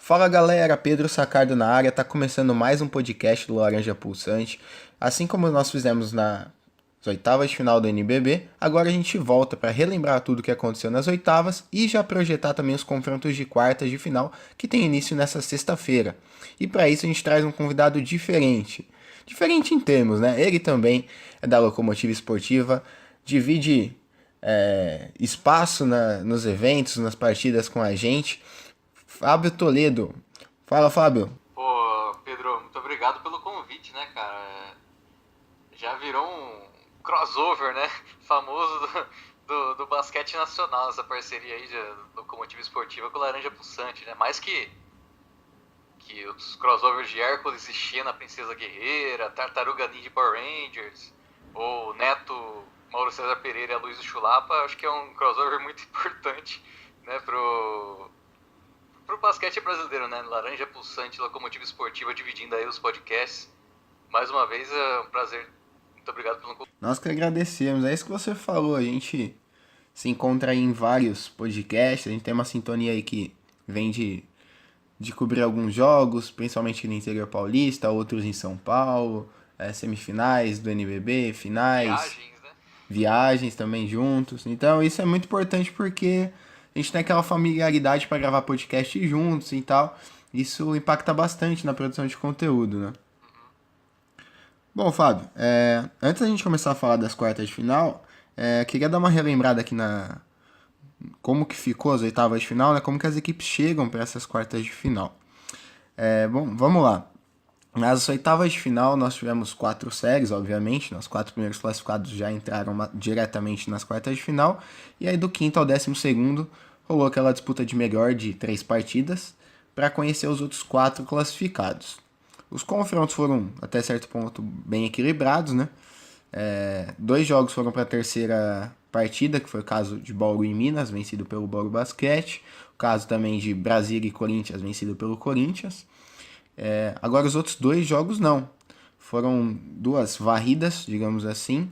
Fala galera, Pedro Sacardo na área, tá começando mais um podcast do Laranja Pulsante. Assim como nós fizemos nas oitavas de final do NBB, agora a gente volta para relembrar tudo o que aconteceu nas oitavas e já projetar também os confrontos de quartas de final que tem início nessa sexta-feira. E para isso a gente traz um convidado diferente. Diferente em termos, né? Ele também é da Locomotiva Esportiva, divide espaço nos eventos, nas partidas com a gente. Fábio Toledo. Fala, Fábio. Pô, Pedro, muito obrigado pelo convite, né, cara? Já virou um crossover, né? Famoso do basquete nacional, essa parceria aí de Locomotiva Esportiva com Laranja Pulsante, né? Mais que os crossovers de Hércules e Xena, Princesa Guerreira, Tartaruga Ninja Power Rangers, ou Neto, Mauro César Pereira e Luiz Chulapa, acho que é um crossover muito importante, né, pro basquete brasileiro, né? Laranja Pulsante, Locomotiva Esportiva, dividindo aí os podcasts. Mais uma vez, é um prazer. Muito obrigado pelo convite. Nós que agradecemos. É isso que você falou. A gente se encontra aí em vários podcasts. A gente tem uma sintonia aí que vem de cobrir alguns jogos, principalmente no interior paulista, outros em São Paulo, semifinais do NBB, finais, Viagens, né? viagens também juntos. Então isso é muito importante porque a gente tem aquela familiaridade para gravar podcast juntos e tal. Isso impacta bastante na produção de conteúdo, né? Uhum. Bom, Fábio, antes da gente começar a falar das quartas de final, queria dar uma relembrada aqui na como que ficou as oitavas de final, né? Como que as equipes chegam para essas quartas de final. Bom, vamos lá. Nas oitavas de final, nós tivemos quatro séries, obviamente. Os quatro primeiros classificados já entraram diretamente nas quartas de final. E aí, do quinto ao 12º, rolou aquela disputa de melhor de três partidas para conhecer os outros quatro classificados. Os confrontos foram, até certo ponto, bem equilibrados, né? Dois jogos foram para a terceira partida, que foi o caso de Bauru e Minas, vencido pelo Bauru Basquete. O caso também de Brasília e Corinthians, vencido pelo Corinthians. Agora os outros dois jogos não. Foram duas varridas, digamos assim.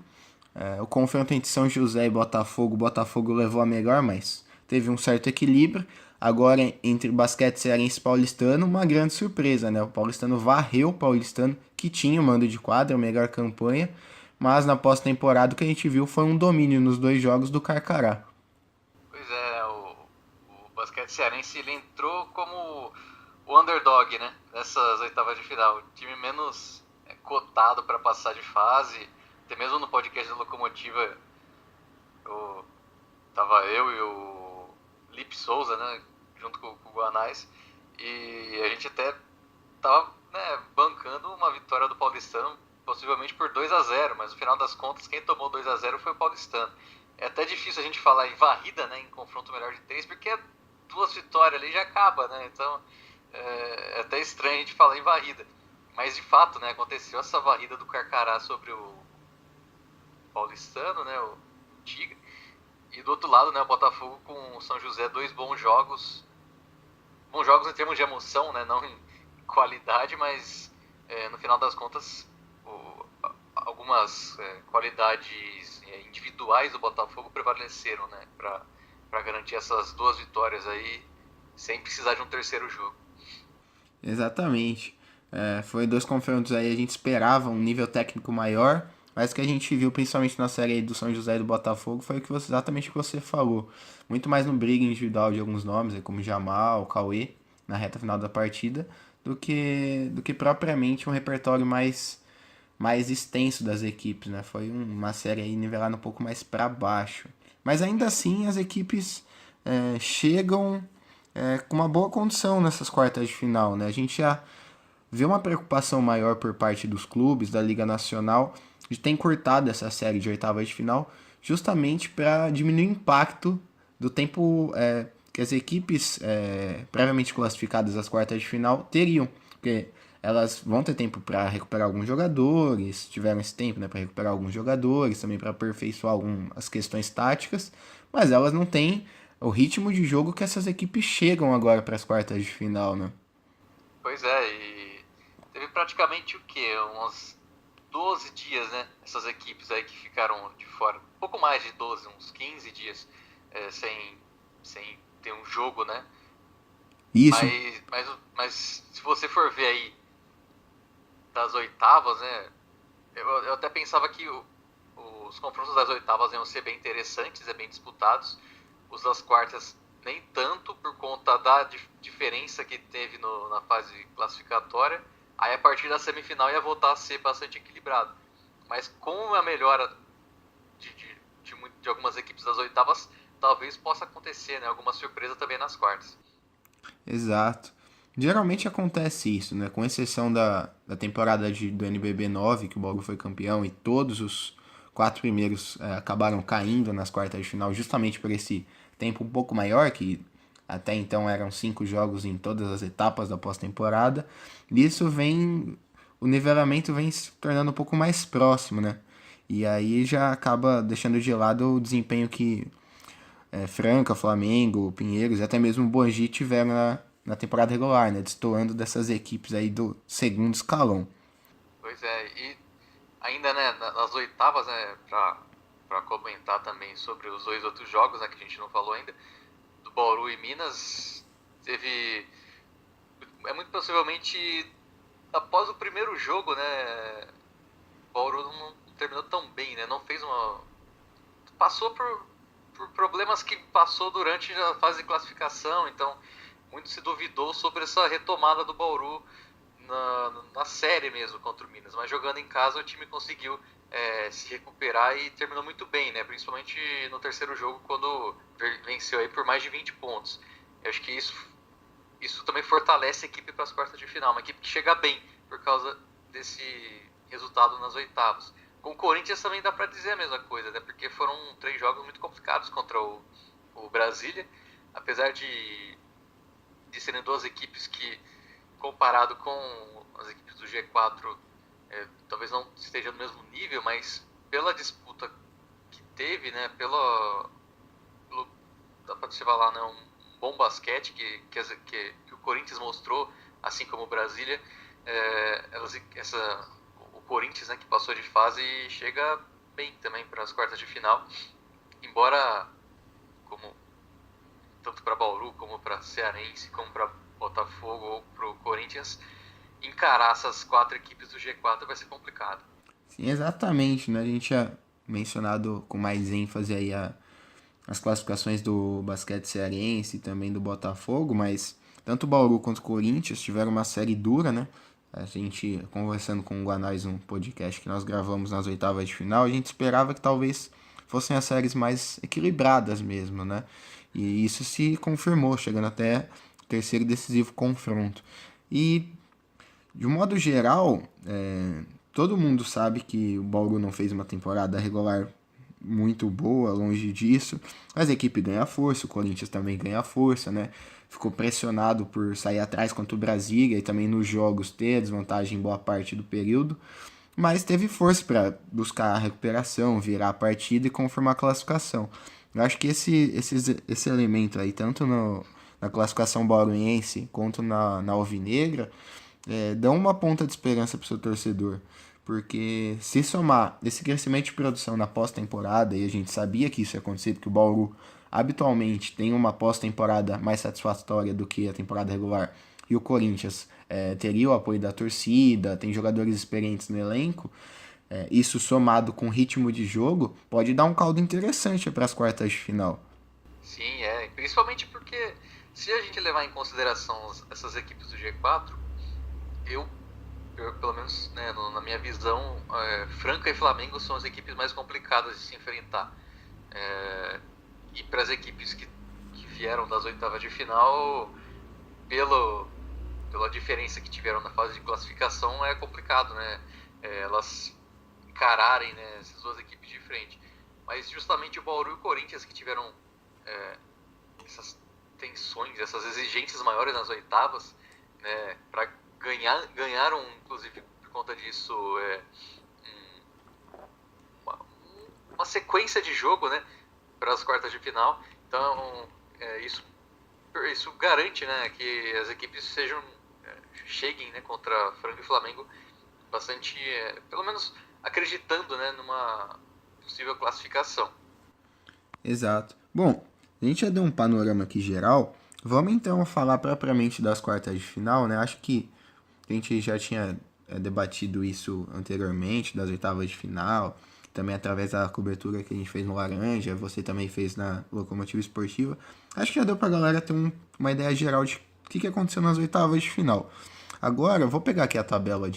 O confronto entre São José e Botafogo, o Botafogo levou a melhor, mas teve um certo equilíbrio. Agora, entre basquete cearense e paulistano, uma grande surpresa, né? O paulistano varreu o paulistano, que tinha o mando de quadra, a melhor campanha, mas na pós-temporada o que a gente viu foi um domínio nos dois jogos do Carcará. Pois é, o basquete cearense ele entrou como o underdog, né? Nessas oitavas de final. O time menos cotado para passar de fase. Até mesmo no podcast da Locomotiva, eu, tava eu e o Lipe Souza, né? Junto com o Guanais. E a gente até tava, né, bancando uma vitória do Paulistano, possivelmente por 2-0, mas no final das contas quem tomou 2-0 foi o Paulistano. É até difícil a gente falar em varrida, né, em confronto melhor de três, porque duas vitórias ali já acaba, né? Então é até estranho a gente falar em varrida. Mas de fato, né, aconteceu essa varrida do Carcará sobre o Paulistano, né, o Tigre. E do outro lado, né, o Botafogo com o São José, dois bons jogos. Bons jogos em termos de emoção, né, não em qualidade, mas no final das contas algumas qualidades individuais do Botafogo prevaleceram, né, para garantir essas duas vitórias aí sem precisar de um terceiro jogo. Exatamente. Foi dois confrontos aí, a gente esperava um nível técnico maior, mas o que a gente viu principalmente na série do São José e do Botafogo foi exatamente o que você falou. Muito mais no briga individual de alguns nomes, como Jamal, Cauê, na reta final da partida, do que propriamente um repertório mais extenso das equipes, né? Foi uma série aí nivelada um pouco mais para baixo. Mas ainda assim as equipes chegam com uma boa condição nessas quartas de final, né? A gente já vê uma preocupação maior por parte dos clubes da Liga Nacional de ter encurtado essa série de oitavas de final justamente para diminuir o impacto do tempo que as equipes previamente classificadas às quartas de final teriam, porque elas vão ter tempo para recuperar alguns jogadores, tiveram esse tempo, né, para recuperar alguns jogadores, também para aperfeiçoar as questões táticas, mas elas não têm o ritmo de jogo que essas equipes chegam agora para as quartas de final, né? Pois é, e teve praticamente o quê? Uns 12 dias, né? Essas equipes aí que ficaram de fora. Um pouco mais de 12, uns 15 dias sem ter um jogo, né? Isso, Mas se você for ver aí das oitavas, né? Eu até pensava que os confrontos das oitavas iam ser bem interessantes, bem disputados. Os das quartas nem tanto por conta da diferença que teve na fase classificatória. Aí a partir da semifinal ia voltar a ser bastante equilibrado. Mas com a melhora de algumas equipes das oitavas, talvez possa acontecer, né? Alguma surpresa também nas quartas. exato. Geralmente acontece isso, né? Com exceção da temporada do NBB 9, que o Bauru foi campeão, e todos os quatro primeiros acabaram caindo nas quartas de final, justamente por esse tempo um pouco maior, que até então eram 5 jogos em todas as etapas da pós-temporada. E isso vem. O nivelamento vem se tornando um pouco mais próximo, né? E aí já acaba deixando de lado o desempenho que Franca, Flamengo, Pinheiros e até mesmo o Bogi tiveram na temporada regular, né? Destoando dessas equipes aí do segundo escalão. Pois é, e ainda né, nas oitavas, né, pra comentar também sobre os dois outros jogos, né, que a gente não falou ainda, do Bauru e Minas, teve. É muito possivelmente após o primeiro jogo, né? O Bauru não terminou tão bem, né? Não fez uma. Passou por problemas que passou durante a fase de classificação, então muito se duvidou sobre essa retomada do Bauru na série mesmo contra o Minas, mas jogando em casa o time conseguiu se recuperar e terminou muito bem, né? Principalmente no terceiro jogo, quando venceu aí por mais de 20 pontos. Eu acho que isso também fortalece a equipe para as quartas de final, uma equipe que chega bem por causa desse resultado nas oitavas. Com o Corinthians também dá para dizer a mesma coisa, né? Porque foram 3 jogos muito complicados contra o Brasília, apesar de serem duas equipes que, comparado com as equipes do G4, talvez não esteja no mesmo nível, mas pela disputa que teve, né, dá para se falar, né, um bom basquete que o Corinthians mostrou, assim como o Brasília, o Corinthians, né, que passou de fase, chega bem também para as quartas de final, embora como tanto para Bauru como para Cearense, como para Botafogo ou para o Corinthians, encarar essas 4 equipes do G4 vai ser complicado. Sim, exatamente, né? A gente tinha mencionado com mais ênfase aí as classificações do basquete cearense e também do Botafogo, mas tanto o Bauru quanto o Corinthians tiveram uma série dura, né? A gente, conversando com o Guanais, um podcast que nós gravamos nas oitavas de final, a gente esperava que talvez fossem as séries mais equilibradas mesmo, né? E isso se confirmou, chegando até o terceiro e decisivo confronto. E, de um modo geral, todo mundo sabe que o Bauru não fez uma temporada regular muito boa, longe disso. Mas a equipe ganha força, o Corinthians também ganha força, né? Ficou pressionado por sair atrás contra o Brasília e também nos jogos ter desvantagem em boa parte do período. Mas teve força para buscar a recuperação, virar a partida e confirmar a classificação. Eu acho que esse elemento aí, tanto na classificação bauruense quanto na alvinegra, dão uma ponta de esperança para o seu torcedor. Porque se somar esse crescimento de produção na pós-temporada, e a gente sabia que isso ia acontecer, porque o Bauru habitualmente tem uma pós-temporada mais satisfatória do que a temporada regular, e o Corinthians teria o apoio da torcida, tem jogadores experientes no elenco, isso somado com ritmo de jogo, pode dar um caldo interessante para as quartas de final. Sim, principalmente porque se a gente levar em consideração essas equipes do G4, eu pelo menos né, na minha visão, Franca e Flamengo são as equipes mais complicadas de se enfrentar. E para as equipes que vieram das oitavas de final, pela diferença que tiveram na fase de classificação, é complicado, né? Elas encararem né, essas duas equipes de frente. Mas justamente o Bauru e o Corinthians que tiveram essas tensões, essas exigências maiores nas oitavas, né, para ganharam, inclusive por conta disso, uma, uma sequência de jogo, né, para as quartas de final. Então, isso garante, né, que as equipes cheguem, né, contra Franca e Flamengo bastante, pelo menos acreditando, né, numa possível classificação. Exato. Bom, a gente já deu um panorama aqui geral. Vamos então falar propriamente das quartas de final, né? Acho que a gente já tinha debatido isso anteriormente, das oitavas de final, também através da cobertura que a gente fez no Laranja, você também fez na Locomotiva Esportiva. Acho que já deu pra galera ter uma ideia geral de o que aconteceu nas oitavas de final. Agora, eu vou pegar aqui a tabela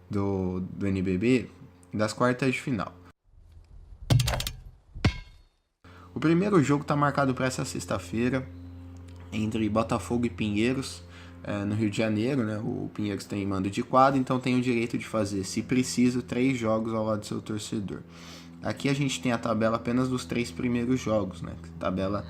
do NBB das quartas de final. O primeiro jogo está marcado para essa sexta-feira, entre Botafogo e Pinheiros, no Rio de Janeiro, né? O Pinheiros tem mando de quadra, então tem o direito de fazer, se preciso, 3 jogos ao lado do seu torcedor. Aqui a gente tem a tabela apenas dos 3 primeiros jogos, né? A tabela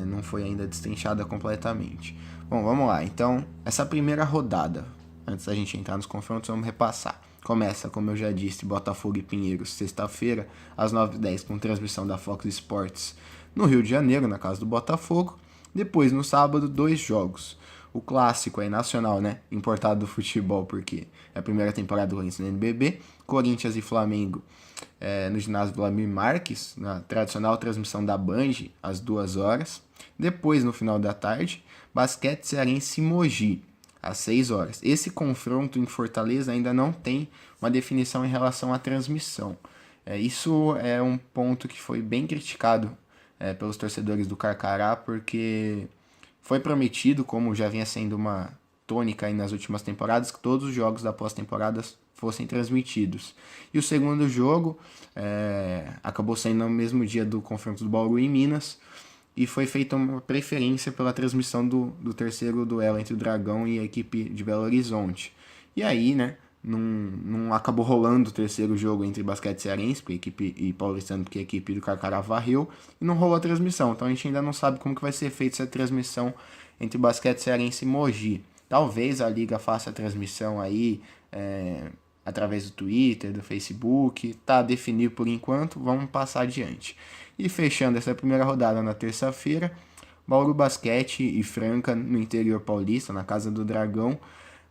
não foi ainda destrinchada completamente. Bom, vamos lá. Então, essa primeira rodada, antes da gente entrar nos confrontos, vamos repassar. Começa, como eu já disse, Botafogo e Pinheiros, sexta-feira, às 9h10, com transmissão da Fox Sports no Rio de Janeiro, na casa do Botafogo. Depois, no sábado, 2 jogos. O clássico aí nacional, né? Importado do futebol, porque é a primeira temporada do Corinthians no NBB. Corinthians e Flamengo no ginásio Vladimir Marques, na tradicional transmissão da Band, às 2 horas. Depois, no final da tarde, Basquete Cearense e Mogi, às 6 horas. Esse confronto em Fortaleza ainda não tem uma definição em relação à transmissão. Isso é um ponto que foi bem criticado pelos torcedores do Carcará, porque foi prometido, como já vinha sendo uma tônica aí nas últimas temporadas, que todos os jogos da pós-temporada fossem transmitidos. E o segundo jogo acabou sendo no mesmo dia do confronto do Bauru em Minas, e foi feita uma preferência pela transmissão do terceiro duelo entre o Dragão e a equipe de Belo Horizonte. E aí, né, não acabou rolando o terceiro jogo entre Basquete Cearense, porque a equipe, e Paulistano, porque a equipe do Carcará varreu, e não rolou a transmissão. Então a gente ainda não sabe como que vai ser feita essa transmissão entre Basquete Cearense e Mogi. Talvez a Liga faça a transmissão aí através do Twitter, do Facebook, tá a definir por enquanto, vamos passar adiante. E fechando essa primeira rodada na terça-feira, Bauru Basquete e Franca no interior paulista, na Casa do Dragão,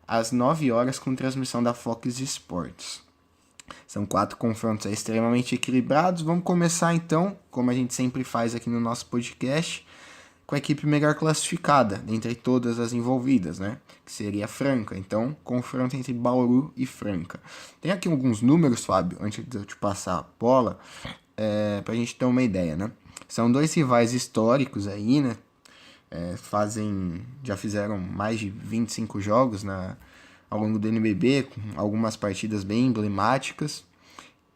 às 9 horas com transmissão da Fox Sports. São 4 confrontos extremamente equilibrados. Vamos começar então, como a gente sempre faz aqui no nosso podcast, com a equipe melhor classificada, entre todas as envolvidas, né? Que seria a Franca. Então, confronto entre Bauru e Franca. Tem aqui alguns números, Fábio, antes de eu te passar a bola, pra gente ter uma ideia, né? São 2 rivais históricos aí, né? Já fizeram mais de 25 jogos ao longo do NBB, com algumas partidas bem emblemáticas.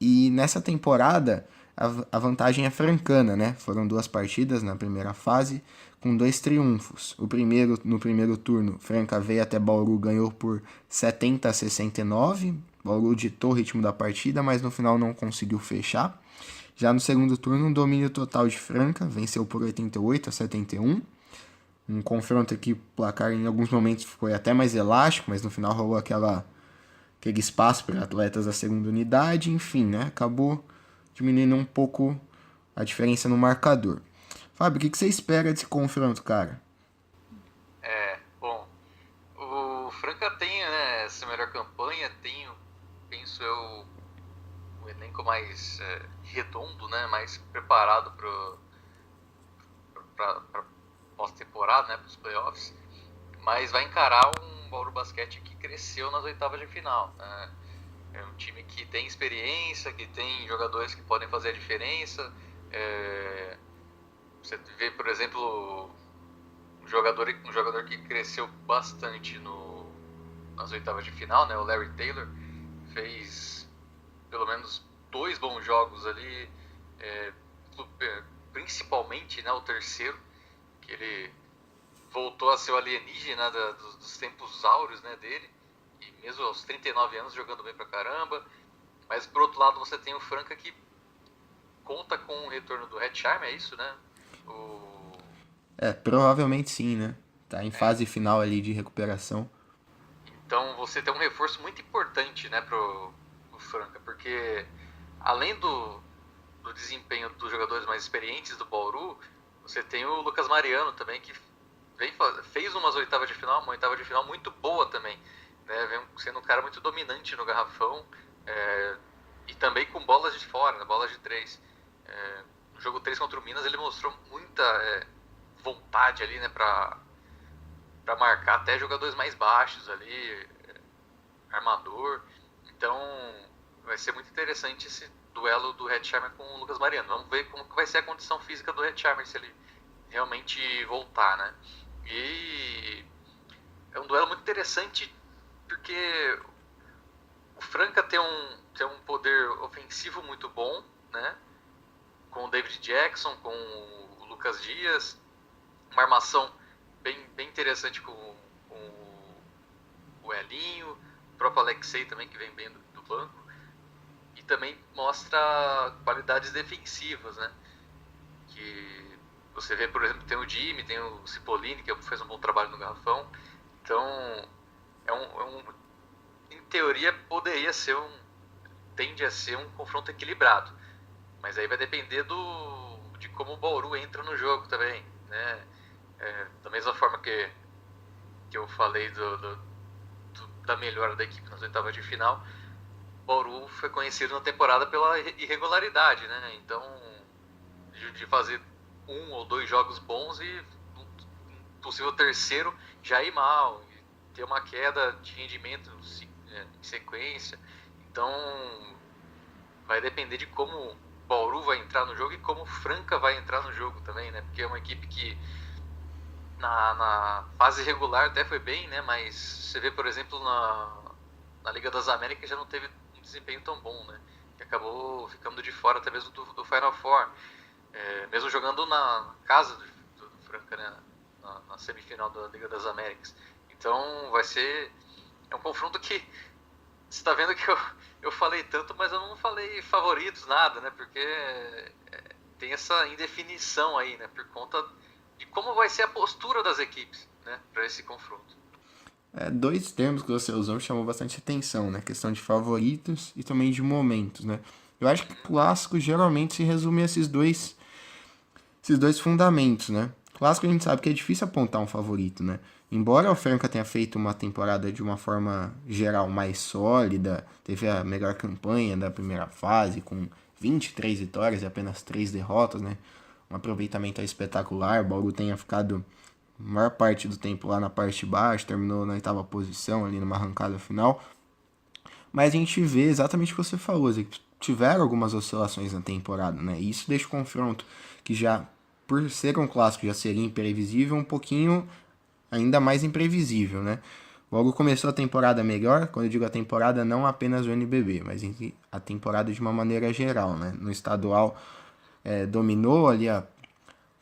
E nessa temporada, a vantagem é francana, né? Foram 2 partidas na primeira fase, com 2 triunfos. No primeiro turno, Franca veio até Bauru, ganhou por 70-69. Bauru ditou o ritmo da partida, mas no final não conseguiu fechar. Já no segundo turno, um domínio total de Franca, venceu por 88-71. Um confronto que o placar em alguns momentos foi até mais elástico, mas no final rolou aquele espaço para atletas da segunda unidade, enfim, né? Acabou diminuindo um pouco a diferença no marcador. Fábio, o que você espera desse confronto, cara? Bom, o Franca tem, né, essa melhor campanha, tem, penso eu, um elenco mais redondo, né, mais preparado para pós-temporada, né, para os playoffs, mas vai encarar um Bauru Basquete que cresceu nas oitavas de final, né? É um time que tem experiência, que tem jogadores que podem fazer a diferença. Você vê, por exemplo, um jogador que cresceu bastante nas oitavas de final, né, o Larry Taylor, fez pelo menos 2 bons jogos ali, principalmente, né, o terceiro, que ele voltou a ser o alienígena dos tempos áureos, né, dele, e mesmo aos 39 anos jogando bem pra caramba. Mas por outro lado você tem o Franca, que conta com o retorno do Hetzheimer, é isso, né? Provavelmente sim, né? Tá em fase final ali de recuperação. Então você tem um reforço muito importante, né, pro Franca, porque além do desempenho dos jogadores mais experientes do Bauru, você tem o Lucas Mariano também, que fez uma oitava de final muito boa também, né? Vem sendo um cara muito dominante no garrafão, e também com bolas de fora, né? Bolas de 3. No jogo 3 contra o Minas ele mostrou muita vontade ali, né, pra marcar até jogadores mais baixos ali, armador. Então vai ser muito interessante esse duelo do Hetzheimer com o Lucas Mariano. Vamos ver como que vai ser a condição física do Hetzheimer, se ele realmente voltar, né? E é um duelo muito interessante porque o Franca tem um poder ofensivo muito bom, né? Com o David Jackson, com o Lucas Dias, uma armação bem interessante com o Elinho, o próprio Alexei também, que vem bem do banco, e também mostra qualidades defensivas, né? Que você vê, por exemplo, tem o Jimmy, tem o Cipollini, que fez um bom trabalho no garrafão. Então, em teoria, tende a ser um confronto equilibrado. Mas aí vai depender de como o Bauru entra no jogo também, né? Da mesma forma que eu falei da melhora da equipe nas oitavas de final, o Bauru foi conhecido na temporada pela irregularidade, né? Então, de fazer 1 ou 2 jogos bons e um possível terceiro já ir mal, e ter uma queda de rendimento em sequência. Então, vai depender de como o Bauru vai entrar no jogo e como o Franca vai entrar no jogo também, né? Porque é uma equipe que na fase regular até foi bem, né? Mas você vê, por exemplo, na Liga das Américas já não teve um desempenho tão bom, né? Que acabou ficando de fora até mesmo do Final Four. Mesmo jogando na casa do Franca, né? Na semifinal da Liga das Américas. Então é um confronto que você está vendo que eu falei tanto, mas eu não falei favoritos, nada, né? Porque tem essa indefinição aí, né? Por conta de como vai ser a postura das equipes, né? Para esse confronto. 2 termos que você usou chamou bastante atenção, né? Questão de favoritos e também de momentos, né? Eu acho que clássico geralmente se resume a esses dois fundamentos, né? Clássico a gente sabe que é difícil apontar um favorito, né? Embora o Franca tenha feito uma temporada de uma forma geral mais sólida, teve a melhor campanha da primeira fase, com 23 vitórias e apenas 3 derrotas, né? Um aproveitamento espetacular, o Bauru tenha ficado a maior parte do tempo lá na parte de baixo, terminou na 8ª posição ali numa arrancada final. Mas a gente vê exatamente o que você falou, as equipes tiveram algumas oscilações na temporada, né? E isso deixa o confronto, que já, por ser um clássico, já seria imprevisível, um pouquinho ainda mais imprevisível, né? Logo começou a temporada melhor, quando eu digo a temporada, não apenas o NBB, mas a temporada de uma maneira geral, né? No estadual, dominou ali a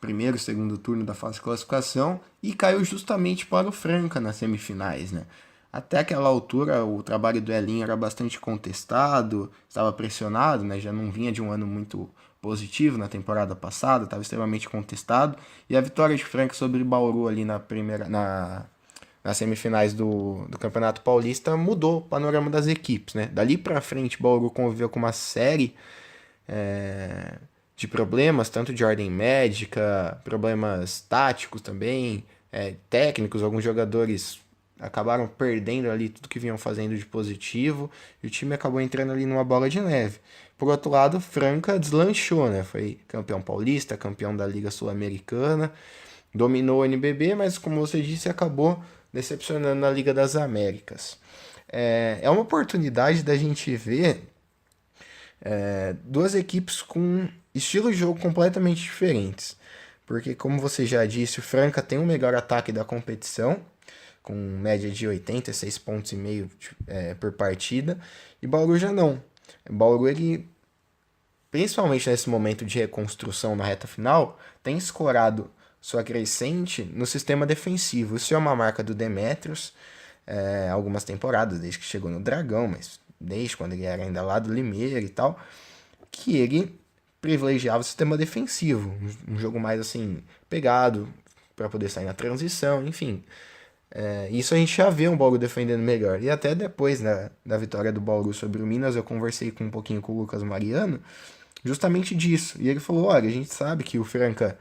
primeiro e segundo turno da fase de classificação e caiu justamente para o Franca nas semifinais, né? Até aquela altura, o trabalho do Elinho era bastante contestado, estava pressionado, né? Já não vinha de um ano muito positivo na temporada passada, estava extremamente contestado. E a vitória de Franca sobre Bauru ali nas semifinais do Campeonato Paulista mudou o panorama das equipes, né? Dali para frente, Bauru conviveu com uma série de problemas, tanto de ordem médica, problemas táticos também, técnicos, alguns jogadores acabaram perdendo ali tudo que vinham fazendo de positivo e o time acabou entrando ali numa bola de neve. Por outro lado, Franca deslanchou, né? Foi campeão paulista, campeão da Liga Sul-Americana, dominou o NBB, mas como você disse, acabou decepcionando na Liga das Américas. É uma oportunidade da gente ver duas equipes com estilos de jogo completamente diferentes. Porque, como você já disse, o Franca tem o melhor ataque da competição, com média de 86 pontos e meio por partida, e Bauru já não. Bauru, ele, principalmente nesse momento de reconstrução na reta final, tem escorado sua crescente no sistema defensivo. Isso é uma marca do Demetrios, algumas temporadas, desde que chegou no Dragão, mas desde quando ele era ainda lá do Limeira e tal, que ele privilegiava o sistema defensivo, um jogo mais assim, pegado, para poder sair na transição, enfim. Isso a gente já vê um Bauru defendendo melhor. E até depois da vitória do Bauru sobre o Minas, eu conversei um pouquinho com o Lucas Mariano, justamente disso. E ele falou, olha, a gente sabe que o Franca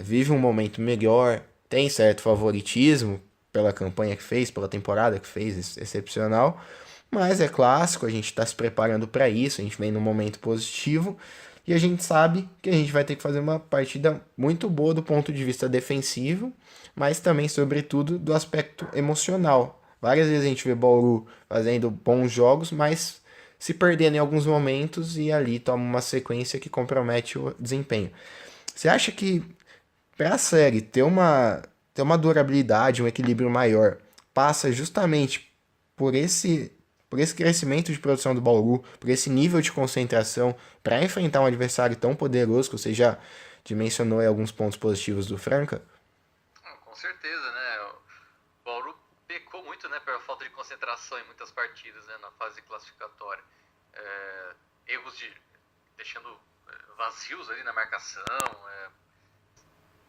vive um momento melhor, tem certo favoritismo pela campanha que fez, pela temporada que fez, excepcional, mas é clássico, a gente está se preparando para isso, a gente vem num momento positivo, E a gente sabe que a gente vai ter que fazer uma partida muito boa do ponto de vista defensivo, mas também, sobretudo, do aspecto emocional. Várias vezes a gente vê Bauru fazendo bons jogos, mas se perdendo em alguns momentos e ali toma uma sequência que compromete o desempenho. Você acha que para a série ter uma durabilidade, um equilíbrio maior, passa justamente por por esse crescimento de produção do Bauru, por esse nível de concentração para enfrentar um adversário tão poderoso que você já dimensionou aí alguns pontos positivos do Franca? Com certeza, né? O Bauru pecou muito, né, pela falta de concentração em muitas partidas, né, na fase classificatória. Erros de deixando vazios ali na marcação,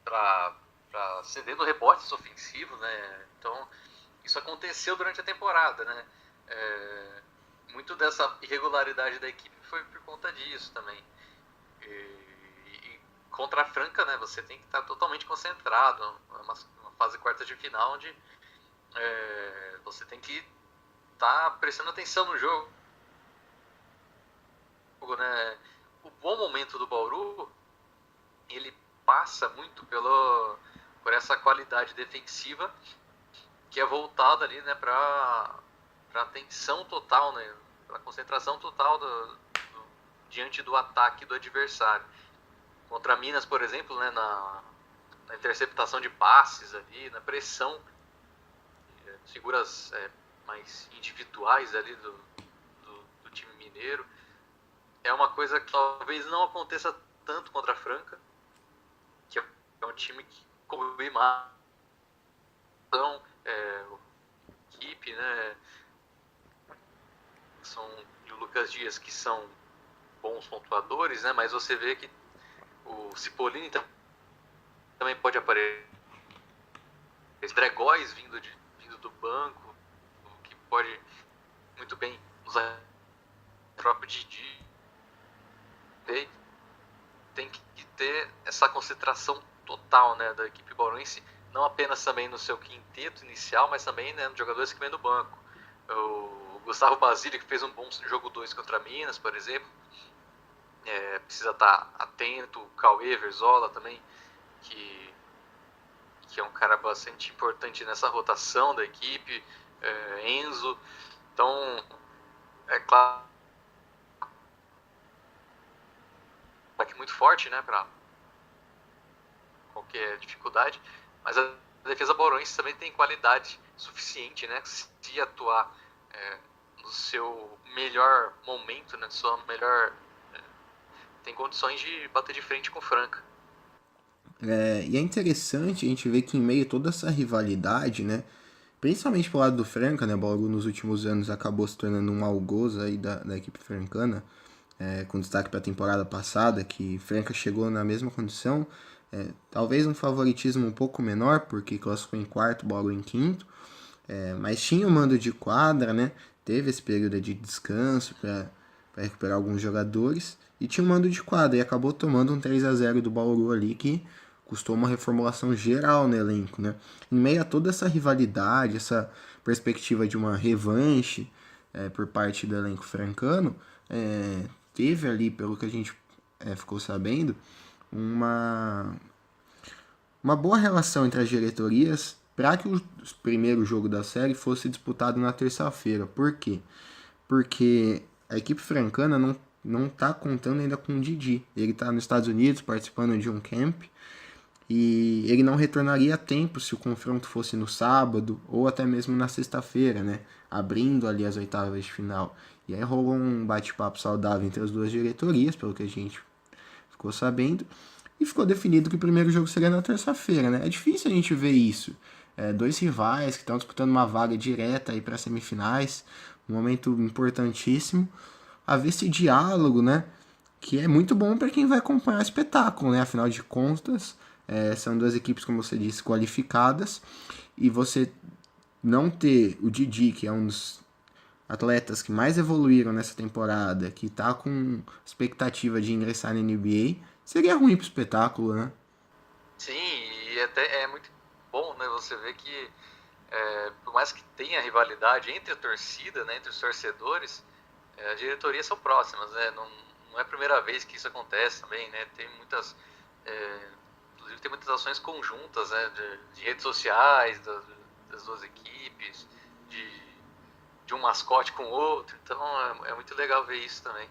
para cedendo rebotes ofensivos, né? Então isso aconteceu durante a temporada, né? Muito dessa irregularidade da equipe foi por conta disso também. E contra a Franca, né? Você tem que estar totalmente concentrado. É uma fase quarta de final onde você tem que estar prestando atenção no jogo, né? O bom momento do Bauru, ele passa muito por essa qualidade defensiva que é voltada ali, né, para atenção total, né, para concentração total diante do ataque do adversário. Contra Minas, por exemplo, né, na interceptação de passes ali, na pressão, figuras mais individuais ali do time mineiro. É uma coisa que talvez não aconteça tanto contra a Franca, que é um time que coube mais, equipe, né? São e o Lucas Dias, que são bons pontuadores, né? Mas você vê que o Cipollini também pode aparecer. André Góes vindo do banco, que pode muito bem usar o próprio Didi. Tem que ter essa concentração total, né, da equipe bauruense, não apenas também no seu quinteto inicial, mas também, né, nos jogadores que vêm do banco. O Gustavo Basílio, que fez um bom jogo 2 contra Minas, por exemplo, precisa estar atento. O Cauê Verzola também, que é um cara bastante importante nessa rotação da equipe, Enzo. Então, é claro, ataque muito forte, né, para qualquer dificuldade, mas a defesa bauruense também tem qualidade suficiente, né, se atuar no seu melhor momento, né, tem condições de bater de frente com o Franca. E é interessante a gente ver que em meio a toda essa rivalidade, né, principalmente pro lado do Franca, né, Bauru nos últimos anos acabou se tornando um algoz aí da equipe francana, com destaque para a temporada passada, que Franca chegou na mesma condição, talvez um favoritismo um pouco menor, porque classificou em quarto, Bauru em quinto, mas tinha o mando de quadra, né, teve esse período de descanso para recuperar alguns jogadores, e tinha o mando de quadra, e acabou tomando um 3-0 do Bauru ali, que custou uma reformulação geral no elenco, né? Em meio a toda essa rivalidade, essa perspectiva de uma revanche por parte do elenco francano, teve ali, pelo que a gente ficou sabendo, uma boa relação entre as diretorias para que o primeiro jogo da série fosse disputado na terça-feira. Por quê? Porque a equipe francana não está contando ainda com o Didi. Ele está nos Estados Unidos participando de um camp e ele não retornaria a tempo se o confronto fosse no sábado ou até mesmo na sexta-feira, né? Abrindo ali as oitavas de final. E aí rolou um bate-papo saudável entre as duas diretorias, pelo que a gente ficou sabendo, e ficou definido que o primeiro jogo seria na terça-feira, né? É difícil a gente ver isso. Dois rivais que estão disputando uma vaga direta aí para semifinais, um momento importantíssimo. Haver esse diálogo, né? Que é muito bom para quem vai acompanhar o espetáculo, né? Afinal de contas, são duas equipes, como você disse, qualificadas, e você não ter o Didi, que é um dos atletas que mais evoluíram nessa temporada, que tá com expectativa de ingressar na NBA, seria ruim pro espetáculo, né? Sim, e até é muito bom, né, você ver que por mais que tenha rivalidade entre a torcida, né, entre os torcedores, as diretorias são próximas, né, não é a primeira vez que isso acontece também, né? Tem muitas, inclusive tem muitas ações conjuntas, né? De redes sociais das duas equipes, de, de um mascote com o outro. Então é muito legal ver isso também.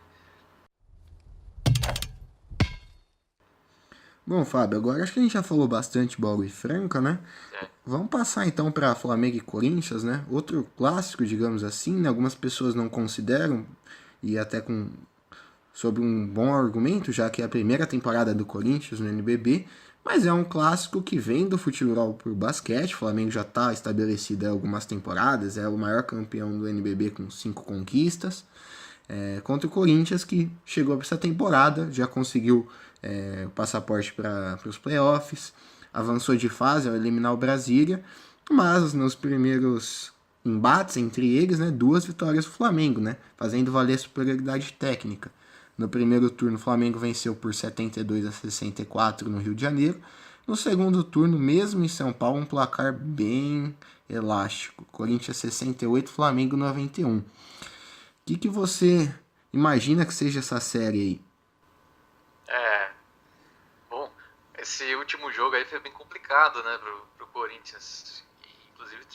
Bom, Fábio, agora acho que a gente já falou bastante Bola e Franca, né? É, Vamos passar então para Flamengo e Corinthians, né? Outro clássico, digamos assim, né? Algumas pessoas não consideram, e até com sobre um bom argumento, já que é a primeira temporada do Corinthians no NBB, mas é um clássico que vem do futebol por basquete. O Flamengo já está estabelecido há algumas temporadas, é o maior campeão do NBB com 5 conquistas. Contra o Corinthians, que chegou para essa temporada, já conseguiu o passaporte para os playoffs, avançou de fase ao eliminar o Brasília, mas nos primeiros embates entre eles, né, 2 vitórias do Flamengo, né, fazendo valer a superioridade técnica. No primeiro turno, o Flamengo venceu por 72-64 no Rio de Janeiro. No segundo turno, mesmo em São Paulo, um placar bem elástico. Corinthians 68, Flamengo 91. O que você imagina que seja essa série aí? é, bom, esse último jogo aí foi bem complicado, né, pro Corinthians. E, inclusive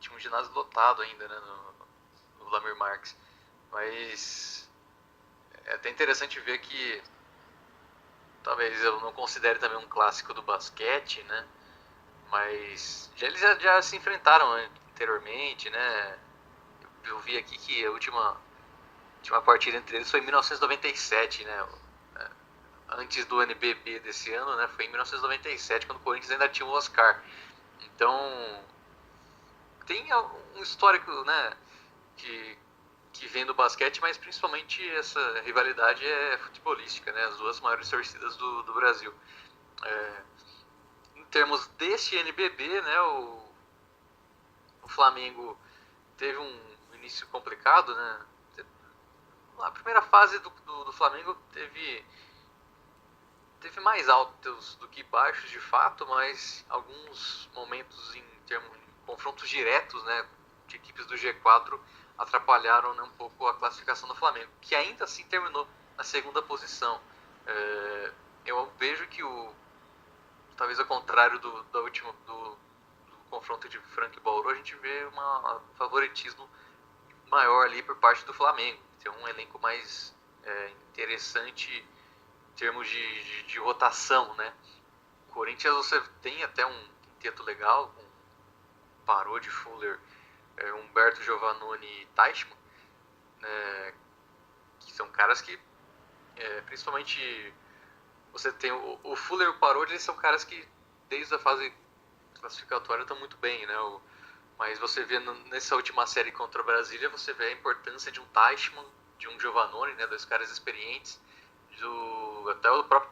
tinha um ginásio lotado ainda, né, no Vladimir Marques. Mas é até interessante ver que talvez eu não considere também um clássico do basquete, né? Mas eles já se enfrentaram anteriormente, né? Eu vi aqui que a última partida entre eles foi em 1997, né? Antes do NBB desse ano, né? Foi em 1997, quando o Corinthians ainda tinha o Oscar. Então, tem um histórico, né? Que vem do basquete, mas principalmente essa rivalidade é futebolística, né? As duas maiores torcidas do Brasil. É, em termos deste NBB, né? O Flamengo teve um início complicado, né? A primeira fase do Flamengo teve mais altos do que baixos de fato, mas alguns momentos em termos em confrontos diretos, né, de equipes do G4 atrapalharam, né, um pouco a classificação do Flamengo, que ainda assim terminou na segunda posição. Eu vejo que talvez ao contrário do confronto de Franca e Bauru, a gente vê um favoritismo maior ali por parte do Flamengo. Tem um elenco mais interessante em termos de rotação, né? Corinthians você tem até um quinteto legal, com Parodi, Fuller, Humberto, Giovannone e Teichmann, que são caras que, principalmente, você tem o Fuller e o Parodi, eles são caras que desde a fase classificatória estão muito bem, né? Mas você vê nessa última série contra a Brasília, você vê a importância de um Teichmann, de um Giovannone, né? Dois caras experientes, até o próprio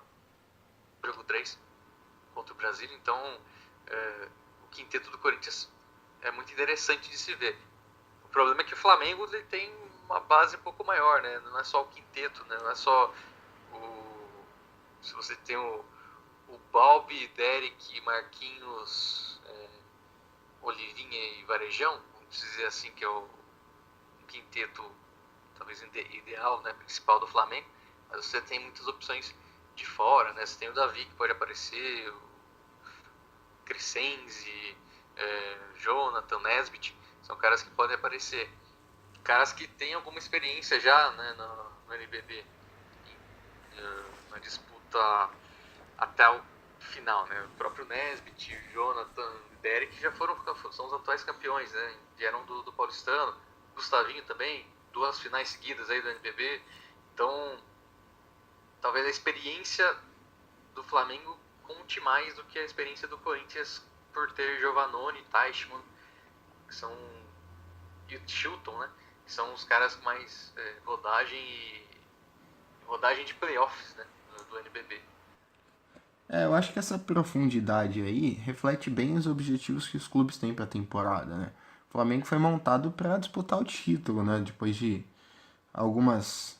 jogo 3 contra o Brasília. Então, o quinteto do Corinthians é muito interessante de se ver. O problema é que o Flamengo ele tem uma base um pouco maior, né? Não é só o quinteto, né? Não é só se você tem o Balbi, Derek, Marquinhos, Olivinha e Varejão, vamos dizer assim, que é o quinteto talvez ideal, né, principal do Flamengo, mas você tem muitas opções de fora, né? Você tem o Davi que pode aparecer, o Crescenzi, Jonathan, Nesbitt, são caras que podem aparecer. Caras que têm alguma experiência já, né, no NBB, na disputa até o final, né? O próprio Nesbitt, Jonathan, Derek já são os atuais campeões, né? Vieram do Paulistano, Gustavinho também, 2 finais seguidas aí do NBB. Então, talvez a experiência do Flamengo conte mais do que a experiência do Corinthians por ter Giovannone, Teichmann, que são, e o Chilton, né? Que são os caras com mais rodagem de playoffs, né? Do NBB. Eu acho que essa profundidade aí reflete bem os objetivos que os clubes têm para a temporada, né? O Flamengo foi montado para disputar o título, né? Depois de algumas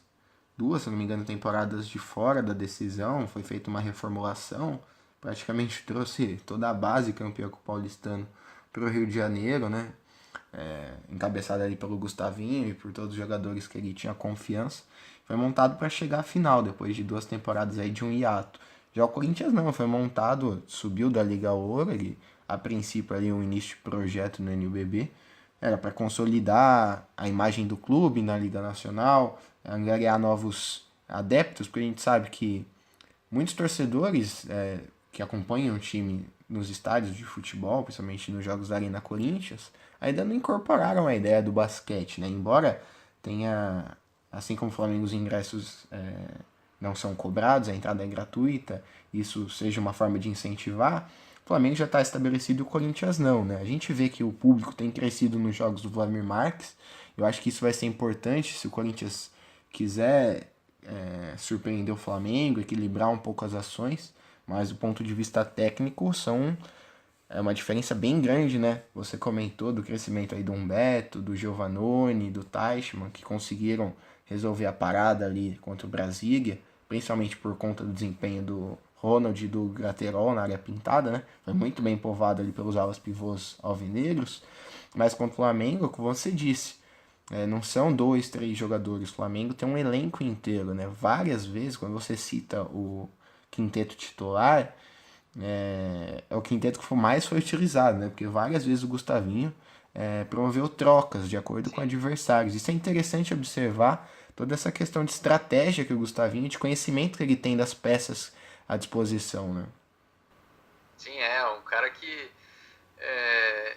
2, se não me engano, temporadas de fora da decisão, foi feita uma reformulação, praticamente trouxe toda a base campeã com o Paulistano para o Rio de Janeiro, né? Encabeçada ali pelo Gustavinho e por todos os jogadores que ele tinha confiança. foi montado para chegar à final, depois de 2 temporadas aí de um hiato. Já o Corinthians não, foi montado, subiu da Liga Ouro, ele, a princípio ali um início de projeto no NBB, era para consolidar a imagem do clube na Liga Nacional, angariar novos adeptos, porque a gente sabe que muitos torcedores que acompanham o time nos estádios de futebol, principalmente nos jogos da Arena Corinthians, ainda não incorporaram a ideia do basquete, né? Embora tenha, assim como o Flamengo, os ingressos não são cobrados, a entrada é gratuita, isso seja uma forma de incentivar, o Flamengo já está estabelecido e o Corinthians não, né? A gente vê que o público tem crescido nos jogos do Vladimir Marques, eu acho que isso vai ser importante se o Corinthians quiser surpreender o Flamengo, equilibrar um pouco as ações, mas do ponto de vista técnico é uma diferença bem grande, né? Você comentou do crescimento aí do Humberto, do Giovannone, do Teichmann, que conseguiram resolver a parada ali contra o Brasília, principalmente por conta do desempenho do Ronald e do Graterol na área pintada, né? Foi muito bem povado ali pelos alas pivôs alvinegros, mas contra o Flamengo, como você disse, não são 2, 3 jogadores. O Flamengo tem um elenco inteiro, né? Várias vezes, quando você cita o quinteto titular, é o quinteto que mais foi utilizado, né? Porque várias vezes o Gustavinho promoveu trocas de acordo com Sim, adversários. Isso é interessante observar toda essa questão de estratégia que o Gustavinho, de conhecimento que ele tem das peças à disposição, né? sim, é um cara que é,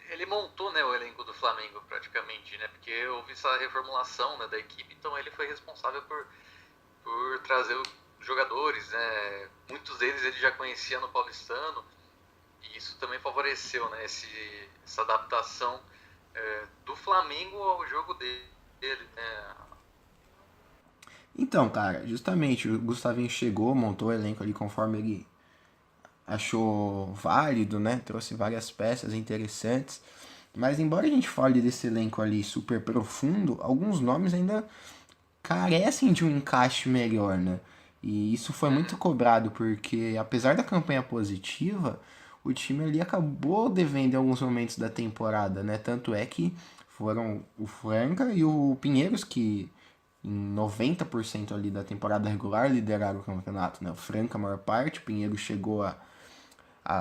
ele montou, né, o elenco do Flamengo praticamente, né? Porque houve essa reformulação, né, da equipe, então ele foi responsável por trazer os jogadores, né? Muitos deles ele já conhecia no Paulistano e isso também favoreceu, né, essa adaptação do Flamengo ao jogo dele, né? Então, cara, justamente o Gustavinho chegou, montou o elenco ali conforme ele achou válido, né? Trouxe várias peças interessantes. Mas embora a gente fale desse elenco ali super profundo, alguns nomes ainda carecem de um encaixe melhor, né? E isso foi muito Uhum. cobrado porque, apesar da campanha positiva, o time ali acabou devendo em alguns momentos da temporada, né? Tanto é que foram o Franca e o Pinheiros que em 90% ali da temporada regular lideraram o campeonato, né? O Franca a maior parte, o Pinheiro chegou a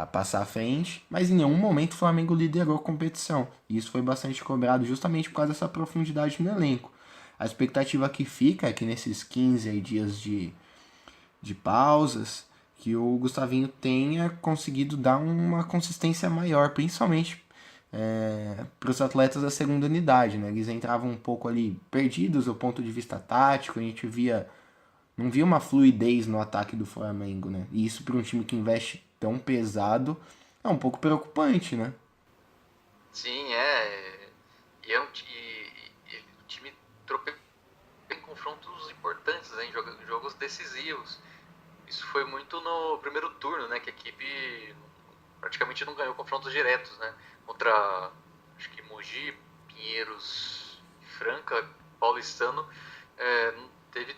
passar à frente, mas em nenhum momento o Flamengo liderou a competição. E isso foi bastante cobrado justamente por causa dessa profundidade no elenco. A expectativa que fica é que nesses 15 aí dias de pausas, que o Gustavinho tenha conseguido dar uma consistência maior, principalmente para os atletas da segunda unidade. Né? Eles entravam um pouco ali perdidos do ponto de vista tático, a gente não via uma fluidez no ataque do Flamengo, né? E isso para um time que investe tão pesado é um pouco preocupante, né? Sim, é. E, e o time tropeçou em confrontos importantes, né, em jogos decisivos. Isso foi muito no primeiro turno, né, que a equipe praticamente não ganhou confrontos diretos, né, contra acho que Mogi, Pinheiros, Franca, Paulistano, não teve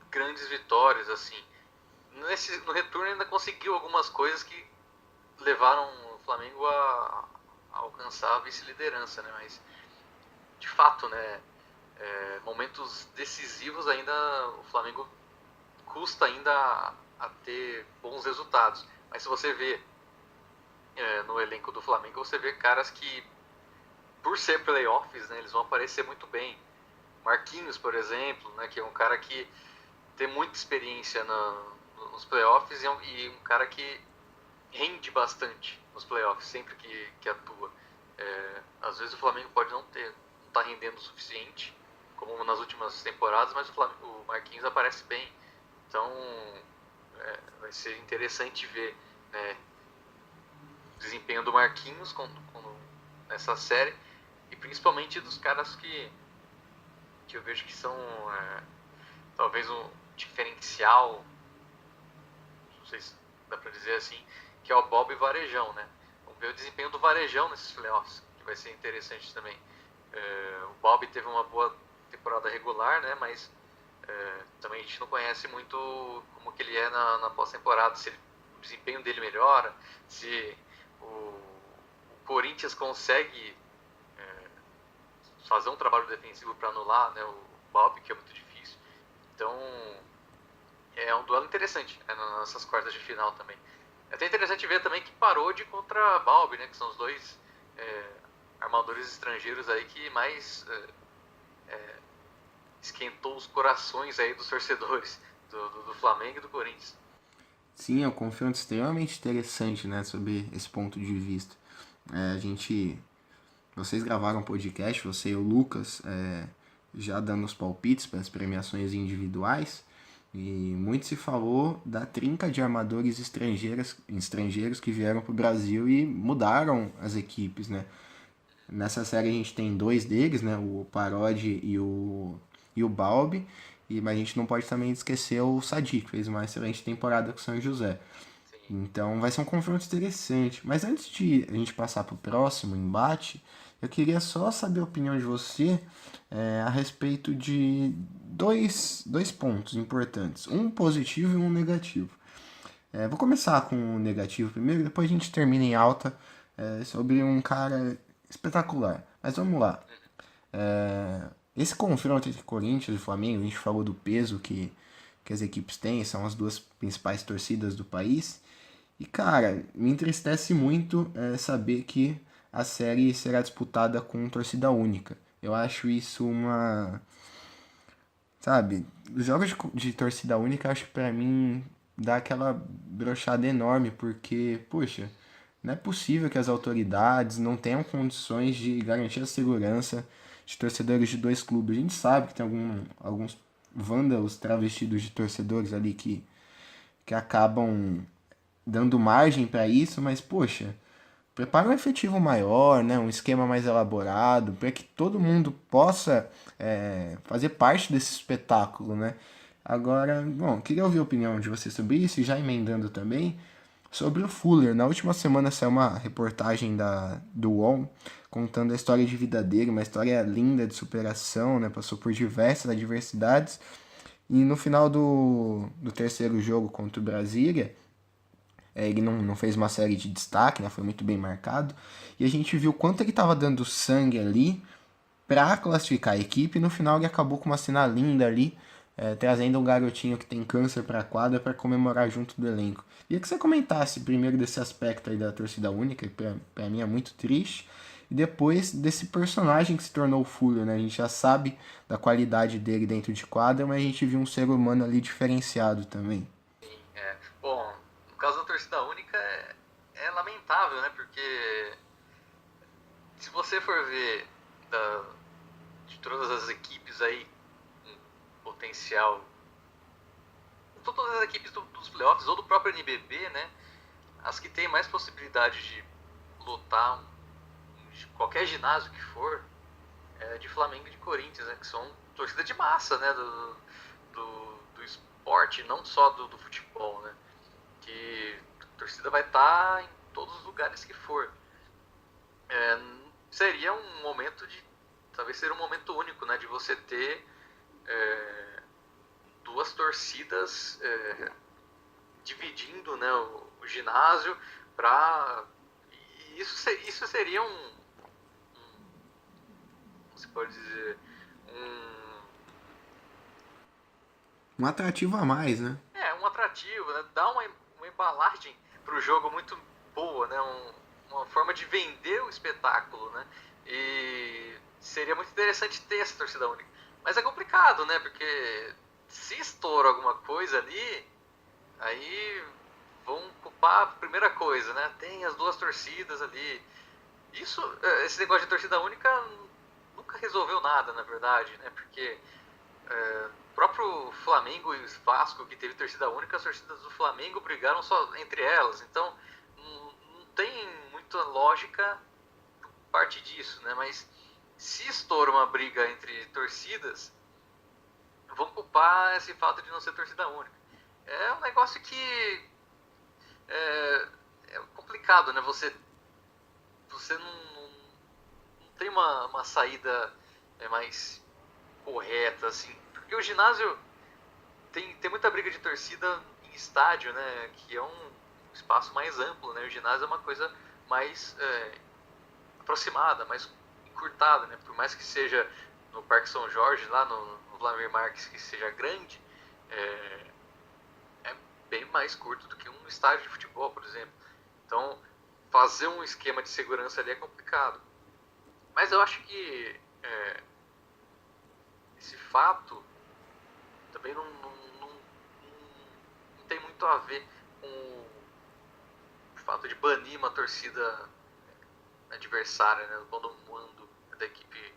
grandes vitórias assim. No retorno ainda conseguiu algumas coisas que levaram o Flamengo a alcançar a vice-liderança, né, mas de fato, né, momentos decisivos ainda o Flamengo custa ainda a ter bons resultados. Mas se você vê no elenco do Flamengo, você vê caras que, por ser playoffs, né, eles vão aparecer muito bem. Marquinhos, por exemplo, né, que é um cara que tem muita experiência nos playoffs e um cara que rende bastante nos playoffs, sempre que atua. Às vezes o Flamengo pode não estar rendendo o suficiente, como nas últimas temporadas, mas o Marquinhos aparece bem. Então vai ser interessante ver, né, o desempenho do Marquinhos nessa série e principalmente dos caras que eu vejo que são talvez um diferencial, não sei se dá pra dizer assim, que é o Bob e Varejão, né? Vamos ver o desempenho do Varejão nesses playoffs, que vai ser interessante também. O Bob teve uma boa temporada regular, né? Mas também a gente não conhece muito como que ele é na pós-temporada, se o desempenho dele melhora, se o Corinthians consegue fazer um trabalho defensivo para anular, né, o Bob, que é muito difícil. Então, é um duelo interessante, né, nessas quartas de final também. É até interessante ver também que parou de contra Balbi, né, que são os dois armadores estrangeiros aí que mais esquentou os corações aí dos torcedores do Flamengo e do Corinthians. Sim, é um confronto extremamente interessante, né, sobre esse ponto de vista. A gente, vocês gravaram um podcast, você e o Lucas, já dando os palpites para as premiações individuais, e muito se falou da trinca de armadores estrangeiros que vieram para o Brasil e mudaram as equipes, né? Nessa série a gente tem dois deles, né? O Parodi e o Balbi. Mas a gente não pode também esquecer o Sadi, que fez uma excelente temporada com o São José. Sim. Então vai ser um confronto interessante. Mas antes de a gente passar para o próximo embate, eu queria só saber a opinião de você a respeito de dois pontos importantes. Um positivo e um negativo. Vou começar com o negativo primeiro, depois a gente termina em alta sobre um cara espetacular. Mas vamos lá. Esse confronto entre Corinthians e Flamengo, a gente falou do peso que as equipes têm, são as duas principais torcidas do país. E cara, me entristece muito saber que a série será disputada com torcida única. Eu acho isso uma. Sabe, os jogos de torcida única, acho que pra mim dá aquela brochada enorme, porque, poxa, não é possível que as autoridades não tenham condições de garantir a segurança de torcedores de dois clubes. A gente sabe que tem alguns vândalos travestidos de torcedores ali que acabam dando margem para isso, mas, poxa, prepara um efetivo maior, né, um esquema mais elaborado, para que todo mundo possa fazer parte desse espetáculo, né? Agora, bom, queria ouvir a opinião de você sobre isso e já emendando também sobre o Fuller. Na última semana saiu uma reportagem do UOL contando a história de vida dele, uma história linda de superação, né? Passou por diversas adversidades e no final do terceiro jogo contra o Brasília, ele não fez uma série de destaque, né? Foi muito bem marcado. E a gente viu quanto ele estava dando sangue ali para classificar a equipe. E no final ele acabou com uma cena linda ali, trazendo um garotinho que tem câncer para a quadra para comemorar junto do elenco. Queria que você comentasse primeiro desse aspecto aí da torcida única, que para mim é muito triste. E depois desse personagem que se tornou o Fuller, né? A gente já sabe da qualidade dele dentro de quadra, mas a gente viu um ser humano ali diferenciado também. Sim, bom, no caso da torcida única é lamentável, né? Porque se você for ver de todas as equipes aí com potencial, todas as equipes dos playoffs ou do próprio NBB, né? As que têm mais possibilidade de lutar de qualquer ginásio que for, de Flamengo e de Corinthians, né? Que são torcida de massa, né? Do esporte, não só do futebol, né? Que a torcida vai estar em todos os lugares que for. Seria um momento talvez seria um momento único, né? De você ter duas torcidas dividindo, né, o ginásio para isso seria como se pode dizer, Um atrativo a mais, né? um atrativo, né? Dá uma embalagem para o jogo muito boa, né? Uma forma de vender o espetáculo, né? E seria muito interessante ter essa torcida única. Mas é complicado, né? Porque se estoura alguma coisa ali, aí vão culpar a primeira coisa, né? Tem as duas torcidas ali. Esse negócio de torcida única nunca resolveu nada, na verdade, né? Porque o próprio Flamengo e Vasco, que teve torcida única, as torcidas do Flamengo brigaram só entre elas. Então, não tem muita lógica parte disso, né? Mas se estoura uma briga entre torcidas, vão culpar esse fato de não ser torcida única. É um negócio que é complicado, né? Você não tem uma saída mais correta, assim. Porque o ginásio tem muita briga de torcida em estádio, né? Que é um espaço mais amplo, né? O ginásio é uma coisa mais aproximada, mais encurtada, né? Por mais que seja no Parque São Jorge, lá no Vladimir Marques, que seja grande, é bem mais curto do que um estádio de futebol, por exemplo. Então, fazer um esquema de segurança ali é complicado. Mas eu acho que esse fato também não tem muito a ver com o fato de banir uma torcida adversária, né, quando o mando da equipe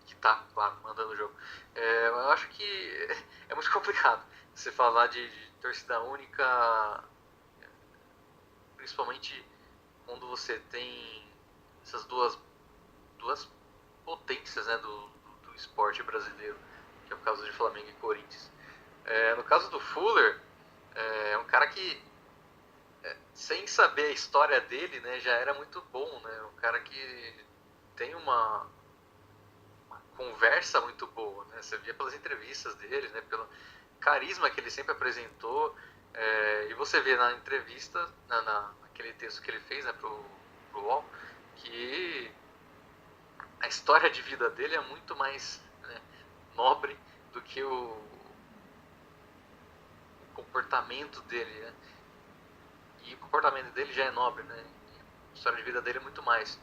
que tá, claro, mandando o jogo. Eu acho que é muito complicado você falar de torcida única, principalmente quando você tem essas duas potências, né, do esporte brasileiro, que é o caso de Flamengo e Corinthians. No caso do Fuller, é um cara que, sem saber a história dele, né, já era muito bom, né, um cara que tem uma conversa muito boa, né, você via pelas entrevistas dele, né, pelo carisma que ele sempre apresentou, e você vê na entrevista, naquele texto que ele fez, né, pro UOL, que a história de vida dele é muito mais, né, nobre do que o comportamento dele, né? E o comportamento dele já é nobre, né? A história de vida dele é muito mais.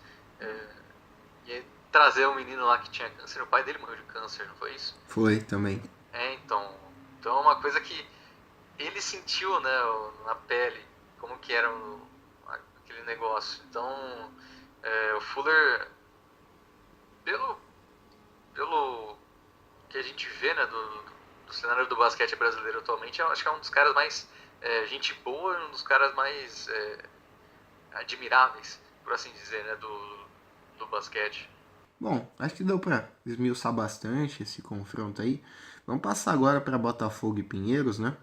E aí, trazer um menino lá que tinha câncer, o pai dele morreu de câncer, não foi isso? Foi também. Então é uma coisa que ele sentiu, né, na pele, como que era aquele negócio. Então, o Fuller, pelo, pelo que a gente vê, né, do cenário do basquete brasileiro atualmente, eu acho que é um dos caras mais gente boa, um dos caras mais admiráveis, por assim dizer, né, do basquete. Bom, acho que deu pra esmiuçar bastante esse confronto aí. Vamos passar agora para Botafogo e Pinheiros, né?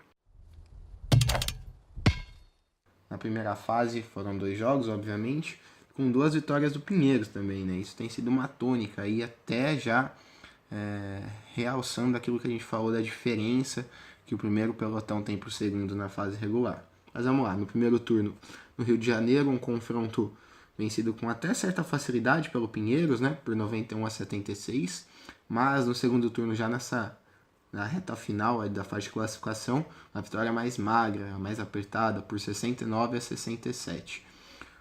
Na primeira fase foram 2 jogos, obviamente, com 2 vitórias do Pinheiros também, né? Isso tem sido uma tônica aí, até já realçando aquilo que a gente falou da diferença que o primeiro pelotão tem pro segundo na fase regular. Mas vamos lá, no primeiro turno, no Rio de Janeiro, um confronto vencido com até certa facilidade pelo Pinheiros, né? Por 91-76, mas no segundo turno, já na reta final da fase de classificação, uma vitória mais magra, mais apertada, por 69-67.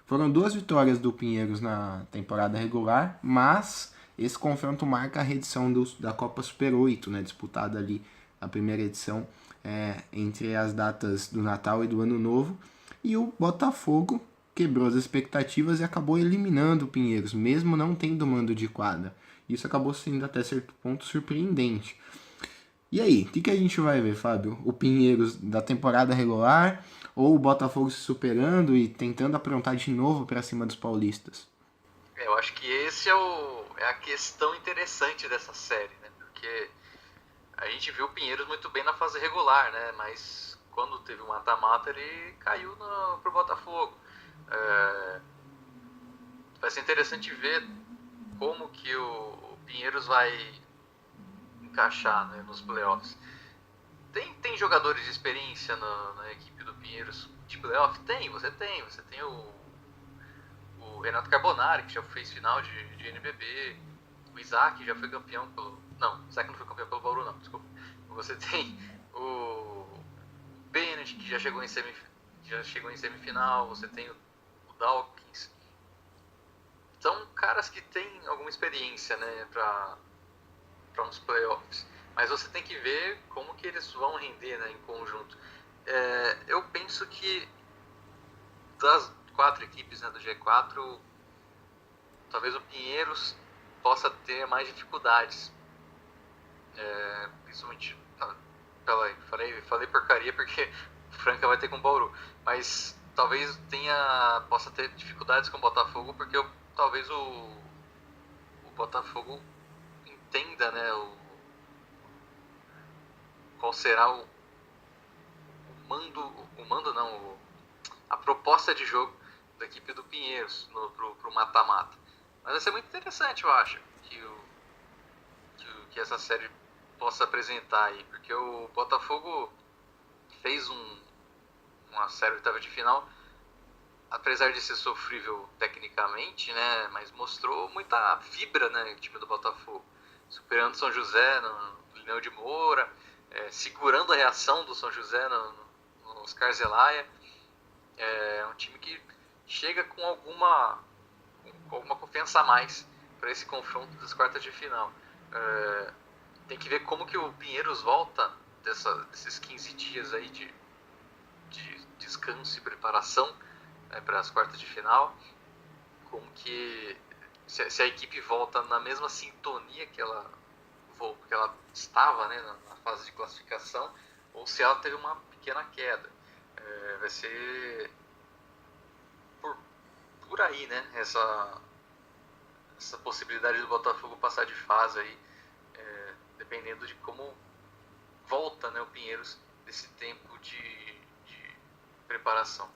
Foram 2 vitórias do Pinheiros na temporada regular, mas esse confronto marca a reedição da Copa Super 8, né, disputada ali a primeira edição entre as datas do Natal e do Ano Novo. E o Botafogo quebrou as expectativas e acabou eliminando o Pinheiros, mesmo não tendo mando de quadra. Isso acabou sendo até certo ponto surpreendente. E aí, o que a gente vai ver, Fábio? O Pinheiros da temporada regular ou o Botafogo se superando e tentando aprontar de novo para cima dos paulistas? Eu acho que esse é a questão interessante dessa série, né? Porque a gente viu o Pinheiros muito bem na fase regular, né? Mas quando teve o mata-mata, ele caiu pro Botafogo. Vai ser interessante ver como que o Pinheiros vai encaixar, né, nos playoffs. Tem jogadores de experiência na equipe do Pinheiros de playoff? Você tem. Você tem o Renato Carbonari, que já fez final de NBB. O Isaac já foi campeão pelo... Não, o Isaac não foi campeão pelo Bauru, não, desculpa. Você tem o Bennett, que já chegou em semifinal. Você tem o Dawkins. São caras que têm alguma experiência, né, para uns playoffs. Mas você tem que ver como que eles vão render, né, em conjunto. Eu penso que das 4 equipes, né, do G4, talvez o Pinheiros possa ter mais dificuldades. Principalmente... Falei porcaria porque Franca vai ter com o Bauru. Mas talvez possa ter dificuldades com o Botafogo, porque talvez o Botafogo entenda, né, qual será a proposta de jogo da equipe do Pinheiros pro mata-mata. Mas vai ser muito interessante, eu acho, que essa série possa apresentar aí, porque o Botafogo fez uma série oitava de final, apesar de ser sofrível tecnicamente, né, mas mostrou muita fibra, né, o time do Botafogo, superando São José no Lineu de Moura, segurando a reação do São José no Oscar Zelaya. É um time que chega com alguma confiança a mais para esse confronto das quartas de final. Tem que ver como que o Pinheiros volta desses 15 dias aí de descanso e preparação, para as quartas de final, como que se a equipe volta na mesma sintonia que ela estava, né, na fase de classificação, ou se ela teve uma pequena queda. Vai ser por aí, né, essa possibilidade do Botafogo passar de fase aí, dependendo de como volta, né, o Pinheiros desse tempo de preparação.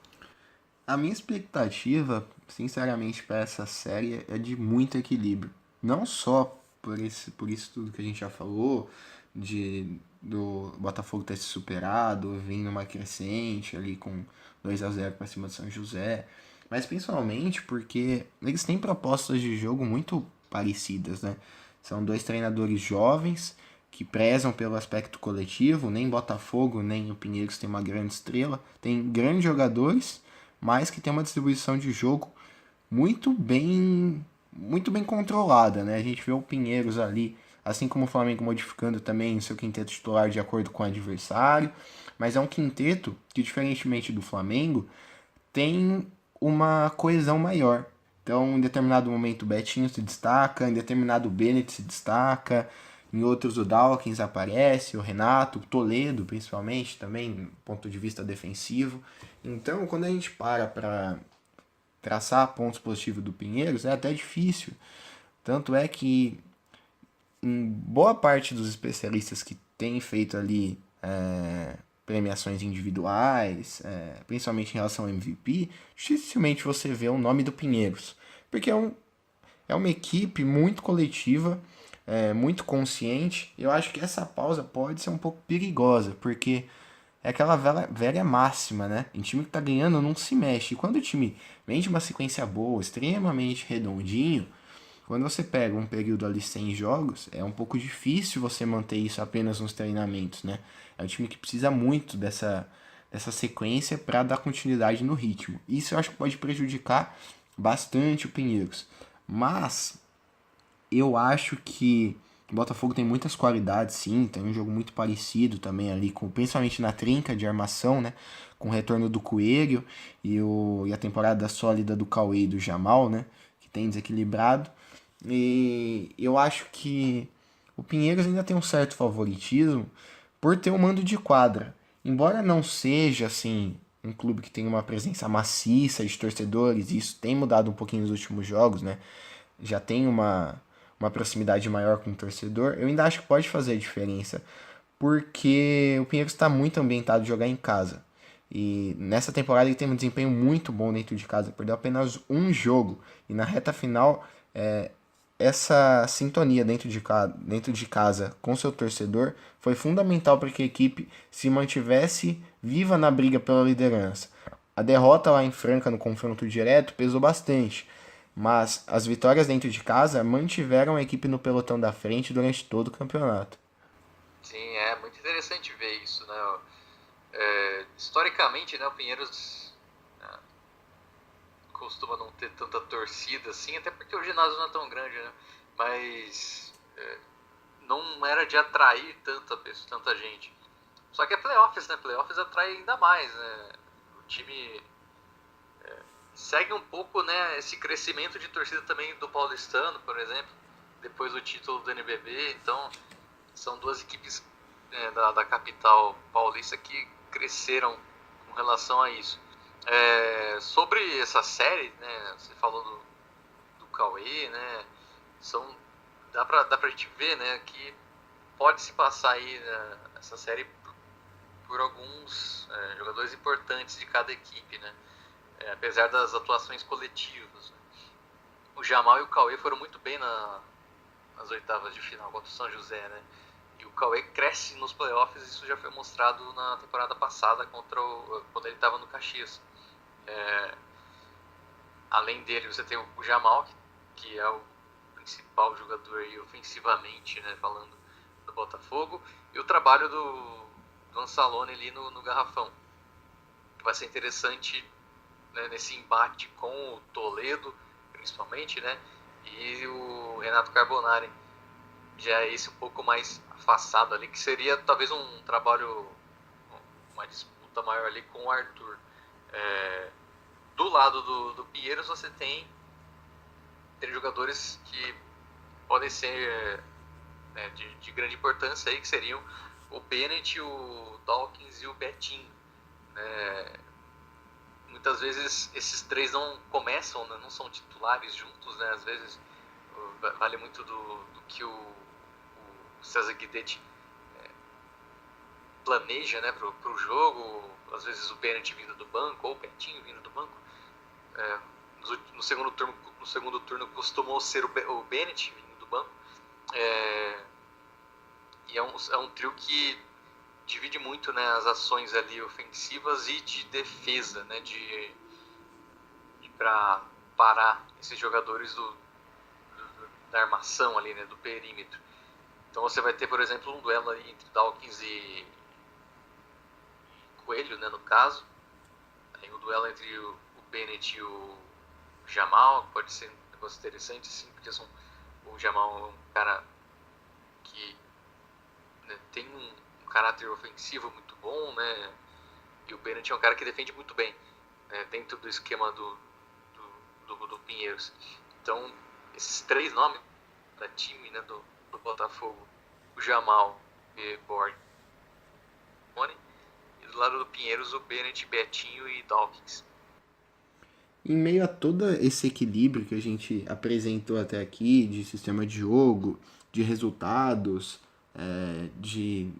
A minha expectativa, sinceramente, para essa série é de muito equilíbrio. Não só por isso tudo que a gente já falou, do Botafogo ter se superado, vindo numa crescente ali com 2-0 para cima do São José, mas principalmente porque eles têm propostas de jogo muito parecidas, né? São dois treinadores jovens que prezam pelo aspecto coletivo, nem Botafogo nem o Pinheiros tem uma grande estrela, tem grandes jogadores, mas que tem uma distribuição de jogo muito bem controlada, né? A gente vê o Pinheiros ali, assim como o Flamengo modificando também seu quinteto titular de acordo com o adversário, mas é um quinteto que, diferentemente do Flamengo, tem uma coesão maior. Então, em determinado momento o Betinho se destaca, em determinado o Bennett se destaca, em outros o Dawkins aparece, o Renato, o Toledo principalmente também, do ponto de vista defensivo. Então, quando a gente para traçar pontos positivos do Pinheiros, é até difícil. Tanto é que em boa parte dos especialistas que têm feito ali premiações individuais, principalmente em relação ao MVP, dificilmente você vê o nome do Pinheiros. Porque é uma equipe muito coletiva, muito consciente. Eu acho que essa pausa pode ser um pouco perigosa, porque é aquela velha máxima, né? Em time que tá ganhando não se mexe. E quando o time vem de uma sequência boa, extremamente redondinho, quando você pega um período ali sem jogos, é um pouco difícil você manter isso apenas nos treinamentos, né? É um time que precisa muito dessa sequência para dar continuidade no ritmo. Isso eu acho que pode prejudicar bastante o Pinheiros. Mas eu acho que o Botafogo tem muitas qualidades, sim. Tem um jogo muito parecido também ali, principalmente na trinca de armação, né? Com o retorno do Coelho e a temporada sólida do Cauê e do Jamal, né? Que tem desequilibrado. E eu acho que o Pinheiros ainda tem um certo favoritismo por ter o mando de quadra. Embora não seja, assim, um clube que tem uma presença maciça de torcedores, e isso tem mudado um pouquinho nos últimos jogos, né? Já tem uma proximidade maior com o torcedor, eu ainda acho que pode fazer a diferença, porque o Pinheiros está muito ambientado de jogar em casa. E nessa temporada ele tem um desempenho muito bom dentro de casa, perdeu apenas um jogo. E na reta final, essa sintonia dentro de casa com seu torcedor foi fundamental para que a equipe se mantivesse viva na briga pela liderança. A derrota lá em Franca no confronto direto pesou bastante, mas as vitórias dentro de casa mantiveram a equipe no pelotão da frente durante todo o campeonato. Sim, é muito interessante ver isso, né? Historicamente, né, o Pinheiros costuma não ter tanta torcida assim, até porque o ginásio não é tão grande, né? Mas não era de atrair tanta gente. Só que é playoffs, né? Playoffs atrai ainda mais, né? O time segue um pouco, né, esse crescimento de torcida também do paulistano, por exemplo, depois do título do NBB. Então, são duas equipes da capital paulista que cresceram com relação a isso. Sobre essa série, né, você falou do Cauê, né, dá pra gente ver, né, que pode se passar aí, né, essa série por alguns jogadores importantes de cada equipe, né, apesar das atuações coletivas. Né. O Jamal e o Cauê foram muito bem nas oitavas de final contra o São José, né, e o Cauê cresce nos playoffs. Isso já foi mostrado na temporada passada quando ele estava no Caxias. Além dele, você tem o Jamal, que é o principal jogador aí ofensivamente, né, falando do Botafogo, e o trabalho do Ansalone ali no garrafão. Vai ser interessante, né, nesse embate com o Toledo, principalmente, né, e o Renato Carbonari. Já é esse um pouco mais afastado ali, que seria talvez um trabalho, uma disputa maior ali com o Arthur. Do lado do Pinheiros você tem jogadores que podem ser, né, de grande importância aí, que seriam o Bennett, o Dawkins e o Betinho. Muitas vezes esses três não começam, né, não são titulares juntos, né, às vezes vale muito do que o César Guidetti planeja, né, pro jogo. Às vezes o Bennett vindo do banco ou o Betinho vindo do banco. No segundo turno costumou ser o Bennett vindo do banco. E é um trio que divide muito, né, as ações ali ofensivas e de defesa, né, para parar esses jogadores da armação ali, né, do perímetro. Então você vai ter, por exemplo, um duelo aí entre Dawkins e Coelho, né, no caso. Aí um duelo entre o Bennett e o Jamal, pode ser um negócio interessante, sim, porque o Jamal é um cara que, né, tem um caráter ofensivo muito bom, né, e o Bennett é um cara que defende muito bem, né, dentro do esquema do Pinheiros. Então, esses três nomes da time, né, do Botafogo, o Jamal e Borg, e do lado do Pinheiros o Bennett, Betinho e Dawkins. Em meio a todo esse equilíbrio que a gente apresentou até aqui, de sistema de jogo, de resultados, de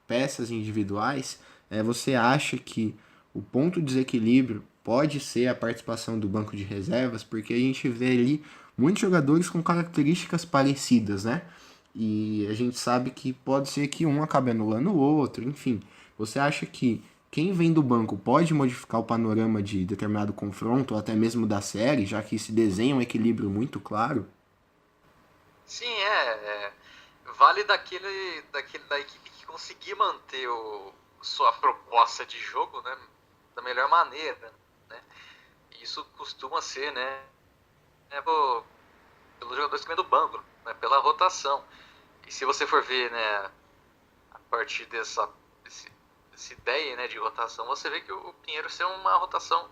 peças individuais, você acha que o ponto de desequilíbrio pode ser a participação do banco de reservas? Porque a gente vê ali muitos jogadores com características parecidas, né? E a gente sabe que pode ser que um acabe anulando o outro, enfim. Você acha que quem vem do banco pode modificar o panorama de determinado confronto, ou até mesmo da série, já que se desenha um equilíbrio muito claro? Sim, vale da equipe que conseguir manter sua proposta de jogo, né, da melhor maneira, né? Isso costuma ser, né, pelos jogadores que vêm do banco, né, pela rotação. E se você for ver, né, a partir dessa ideia, né, de rotação, você vê que o Pinheiro ser uma rotação,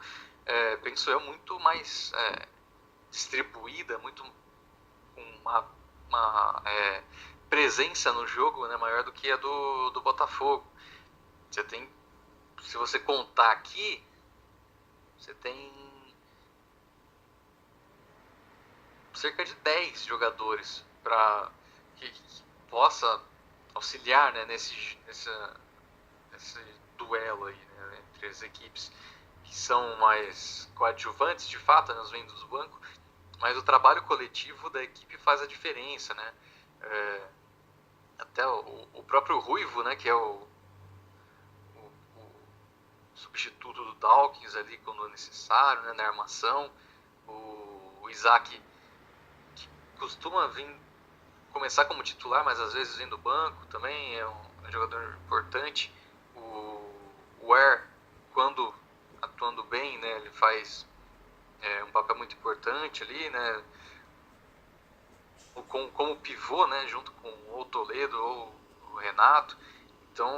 penso eu, muito mais distribuída, muito com uma presença no jogo, né, maior do que a do Botafogo. Se você contar aqui, você tem cerca de 10 jogadores que possa auxiliar, né, nesse duelo aí, né, entre as equipes que são mais coadjuvantes, de fato, nos vindos do banco, mas o trabalho coletivo da equipe faz a diferença, né? Até o próprio Ruivo, né, que é o substituto do Dawkins ali quando é necessário, né, na armação. O Isaac, que costuma começar como titular, mas às vezes vem do banco também, é um jogador importante. O Air, quando atuando bem, né, ele faz um papel muito importante ali, né, como pivô, né, junto com o Toledo ou o Renato. Então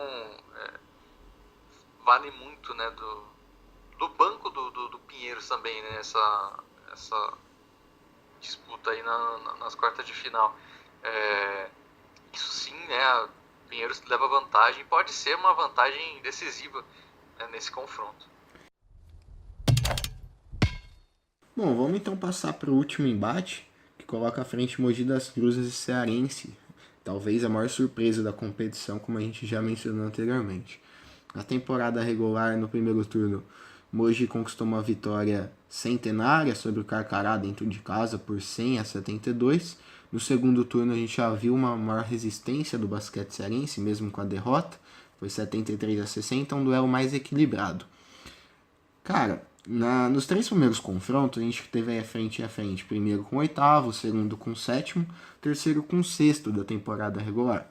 vale muito, né, do banco do Pinheiros também, né, essa disputa aí nas quartas de final. Isso sim, né, Pinheiros leva vantagem, pode ser uma vantagem decisiva, né, nesse confronto. Bom, vamos então passar para o último embate, que coloca à frente Mogi das Cruzes e Cearense. Talvez a maior surpresa da competição, como a gente já mencionou anteriormente. Na temporada regular, no primeiro turno, Mogi conquistou uma vitória centenária sobre o Carcará dentro de casa por 100-72. No segundo turno, a gente já viu uma maior resistência do basquete cearense, mesmo com a derrota. Foi 73-60, um duelo mais equilibrado. Cara, nos três primeiros confrontos, a gente teve aí frente a frente. Primeiro com o oitavo, segundo com o sétimo, terceiro com o sexto da temporada regular.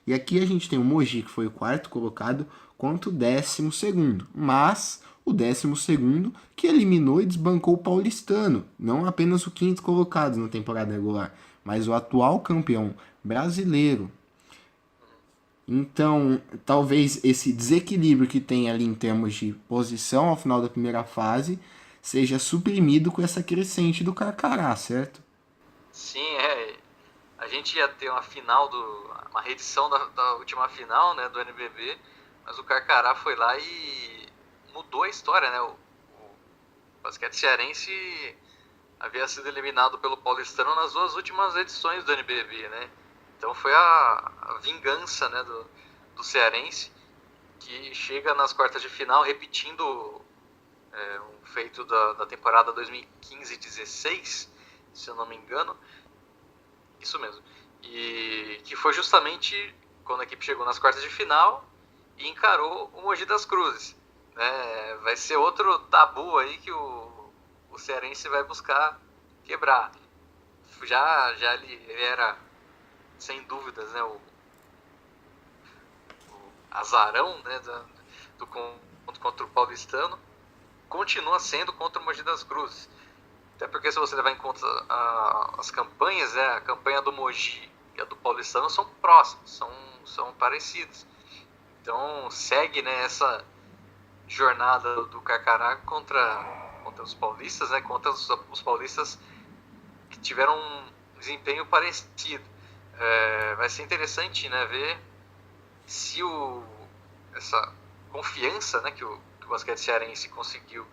E aqui a gente tem o Mogi, que foi o quarto colocado, contra o 12º. Mas o 12º que eliminou e desbancou o Paulistano. Não apenas o quinto colocado na temporada regular, mas o atual campeão brasileiro. Então, talvez esse desequilíbrio que tem ali em termos de posição ao final da primeira fase seja suprimido com essa crescente do Carcará, certo? Sim, a gente ia ter uma reedição da última final, né, do NBB, mas o Carcará foi lá e mudou a história, né? O basquete cearense havia sido eliminado pelo Paulistano nas duas últimas edições do NBB, né? Então foi a vingança, né, do cearense, que chega nas quartas de final repetindo um feito da temporada 2015-16, se eu não me engano. Isso mesmo. E que foi justamente quando a equipe chegou nas quartas de final e encarou o Mogi das Cruzes. Né? Vai ser outro tabu aí que o cearense vai buscar quebrar. Já ele era, sem dúvidas, né, o azarão, né, do confronto contra o paulistano, continua sendo contra o Mogi das Cruzes. Até porque se você levar em conta as campanhas, né, a campanha do Mogi e a do paulistano são próximas, são parecidas. Então segue, né, essa jornada do Carcará contra os paulistas, né, contra os paulistas que tiveram um desempenho parecido. Vai ser interessante, né, ver se essa confiança, né, que o basquete cearense conseguiu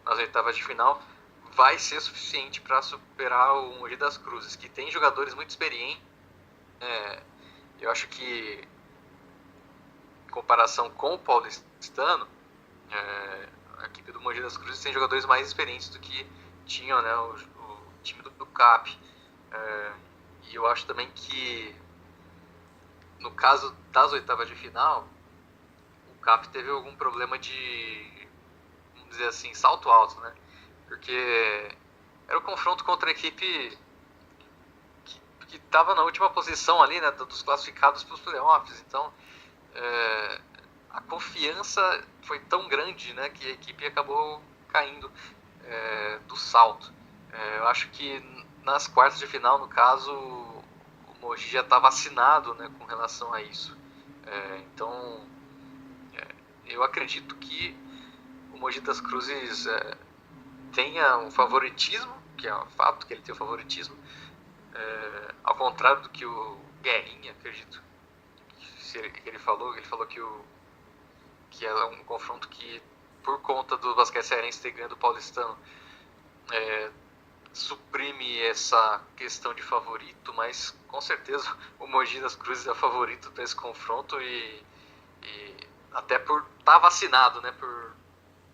nas oitavas de final vai ser suficiente para superar o Mogi das Cruzes, que tem jogadores muito experientes. Eu acho que, em comparação com o paulistano, a equipe do Mogi das Cruzes tem jogadores mais experientes do que tinham, né, o time do CAP. E eu acho também que, no caso das oitavas de final, o CAP teve algum problema de, vamos dizer assim, salto alto, né? Porque era o confronto contra a equipe que estava na última posição ali, né, dos classificados para os playoffs. Então, a confiança foi tão grande, né, que a equipe acabou caindo do salto. Eu acho que nas quartas de final, no caso, o Mogi já está vacinado, né, com relação a isso. Então, eu acredito que o Mogi das Cruzes tenha um favoritismo, que é um fato que ele tem o favoritismo, ao contrário do que o Guerrinha, acredito, que ele falou que é um confronto que, por conta do basquete cearense ter ganho do paulistano, suprime essa questão de favorito, mas com certeza o Mogi das Cruzes é favorito para esse confronto e até por estar vacinado, né,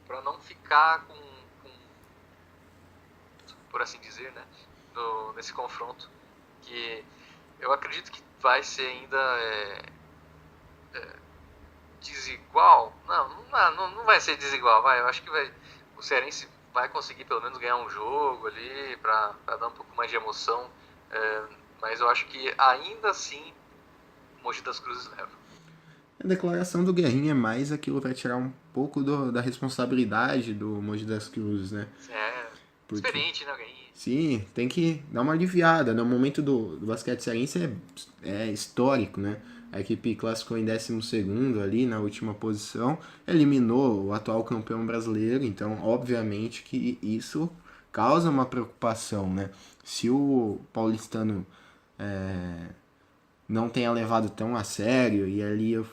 para não ficar por assim dizer, né, nesse confronto, que eu acredito que vai ser ainda desigual. Não vai ser desigual, eu acho que o cearense vai conseguir pelo menos ganhar um jogo ali para dar um pouco mais de emoção, mas eu acho que ainda assim o Mogi das Cruzes leva. A declaração do Guerrinha é mais aquilo para tirar um pouco da responsabilidade do Mogi das Cruzes, né? Porque, experiente, né, Guerrinha? Sim, tem que dar uma aliviada, né? O momento do basquete cearense é histórico, né? A equipe classificou em 12º ali na última posição, eliminou o atual campeão brasileiro, então obviamente que isso causa uma preocupação, né? Se o paulistano não tenha levado tão a sério, e ali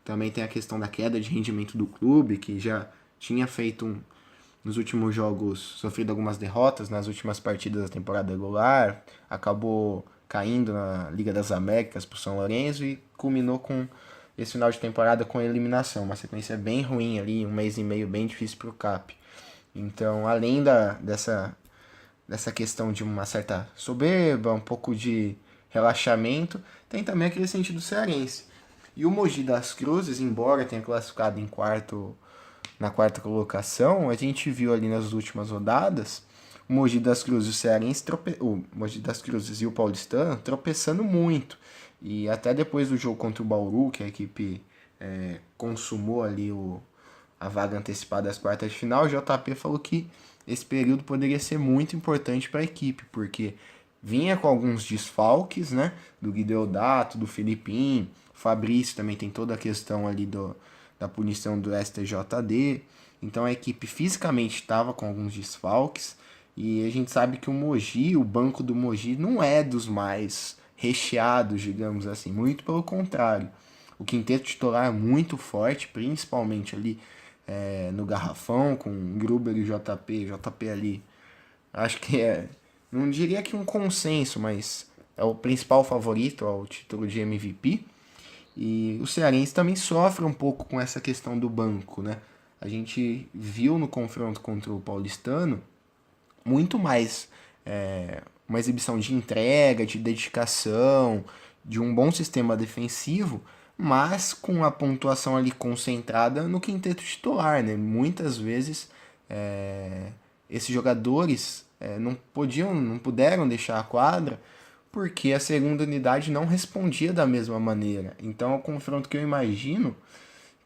também tem a questão da queda de rendimento do clube, que já tinha feito nos últimos jogos sofrido algumas derrotas nas últimas partidas da temporada regular, acabou caindo na Liga das Américas para o São Lourenço e culminou com esse final de temporada com a eliminação, uma sequência bem ruim ali, um mês e meio bem difícil para o CAP. Então, além dessa questão de uma certa soberba, um pouco de relaxamento, tem também aquele sentido cearense. E o Mogi das Cruzes, embora tenha classificado na quarta colocação, a gente viu ali nas últimas rodadas o Mogi das Cruzes e o Cearense o Mogi das Cruzes e o Paulistano tropeçando muito. E até depois do jogo contra o Bauru, que a equipe consumou ali a vaga antecipada das quartas de final, o JP falou que esse período poderia ser muito importante para a equipe, porque vinha com alguns desfalques, né? Do Guideodato, do Filipinho, o Fabrício também tem toda a questão ali da punição do STJD. Então a equipe fisicamente estava com alguns desfalques. E a gente sabe que o Mogi, o banco do Mogi, não é dos mais recheados, digamos assim. Muito pelo contrário. O quinteto titular é muito forte, principalmente ali no garrafão, com Gruber e JP. JP ali, acho que não diria que um consenso, mas é o principal favorito ao título de MVP. E o Cearense também sofre um pouco com essa questão do banco, né? A gente viu no confronto contra o Paulistano muito mais uma exibição de entrega, de dedicação, de um bom sistema defensivo, mas com a pontuação ali concentrada no quinteto titular, né? Muitas vezes esses jogadores não puderam deixar a quadra porque a segunda unidade não respondia da mesma maneira. Então é um confronto que eu imagino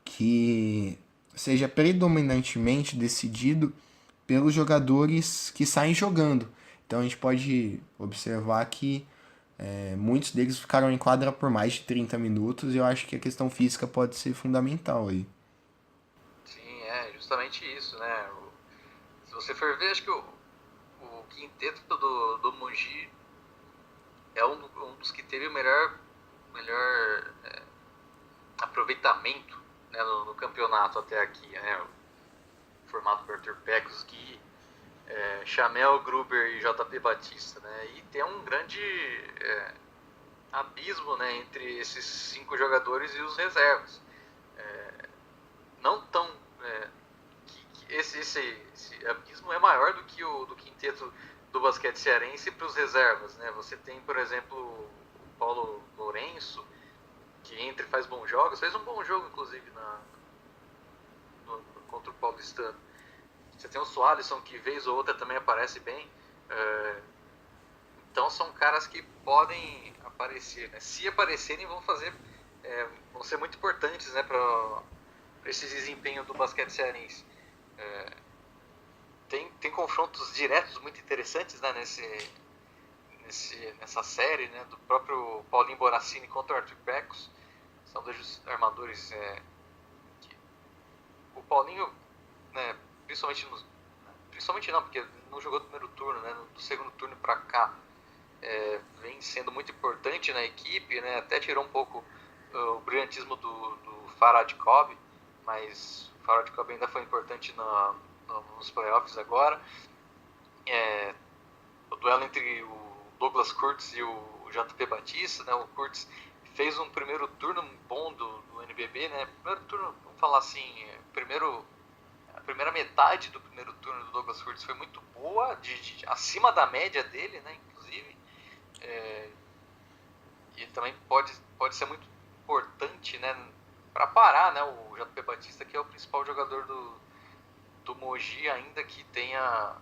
que seja predominantemente decidido pelos jogadores que saem jogando. Então a gente pode observar que muitos deles ficaram em quadra por mais de 30 minutos e eu acho que a questão física pode ser fundamental aí. Sim, é justamente isso, né? Se você for ver, acho que o quinteto do Mogi é um dos que teve o melhor aproveitamento, né, no campeonato até aqui, né? Formado por Arthur Pecos, Gui, Chamel, Gruber e JP Batista, né? E tem um grande abismo, né, entre esses 5 jogadores e os reservas. Não tão esse abismo é maior do que o do quinteto do basquete cearense para os reservas, né? Você tem, por exemplo, o Paulo Lourenço, que entra e faz bons jogos, fez um bom jogo, inclusive, contra o Paulistano. Você tem o Sualisson, que vez ou outra também aparece bem. Então são caras que podem aparecer, né? Se aparecerem, vão ser muito importantes, né, para esse desempenho do basquete cearense. Tem confrontos diretos muito interessantes, né, nessa série, né, do próprio Paulinho Bonaccini contra o Arthur Pecos. São dois armadores o Paulinho, né, principalmente não, porque não jogou no primeiro turno, né, do segundo turno para cá, vem sendo muito importante na equipe, né, até tirou um pouco o brilhantismo do Farad Cobb, mas o Farad Cobb ainda foi importante nos playoffs agora. O duelo entre o Douglas Kurtz e o JP Batista, né, o Kurtz fez um primeiro turno bom do NBB, né, primeiro turno, vamos falar assim, a primeira metade do primeiro turno do Douglas Kurtz foi muito boa, acima da média dele, né, inclusive. E também pode ser muito importante, né, para parar, né, o JP Batista, que é o principal jogador do Mogi, ainda que tenha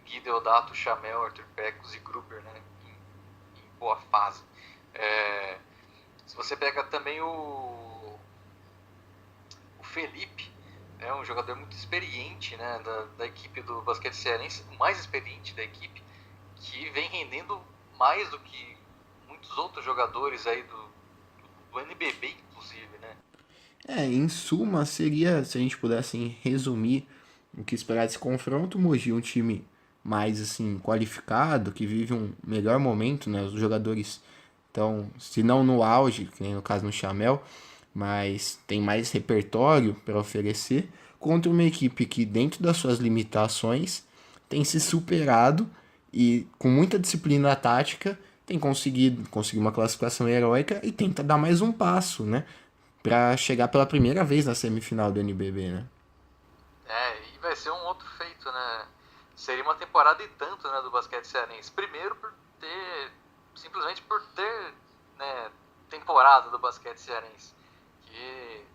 Gui Deodato, Chamel, Arthur Pecos e Gruber, né, em boa fase. Se você pega também o Felipe, é um jogador muito experiente, né, da equipe do basquete cearense, o mais experiente da equipe, que vem rendendo mais do que muitos outros jogadores aí do NBB, inclusive, né? Em suma, seria, se a gente pudesse resumir o que esperar desse confronto, o Mogi um time mais assim qualificado, que vive um melhor momento, né? Os jogadores estão, se não no auge, que nem no caso no Chamel, mas tem mais repertório para oferecer, contra uma equipe que, dentro das suas limitações, tem se superado e, com muita disciplina tática, tem conseguir uma classificação heróica e tenta dar mais um passo, né? Para chegar pela primeira vez na semifinal do NBB, né? E vai ser um outro feito, né? Seria uma temporada e tanto, né, do basquete cearense. Primeiro simplesmente por ter, né, temporada do basquete cearense, que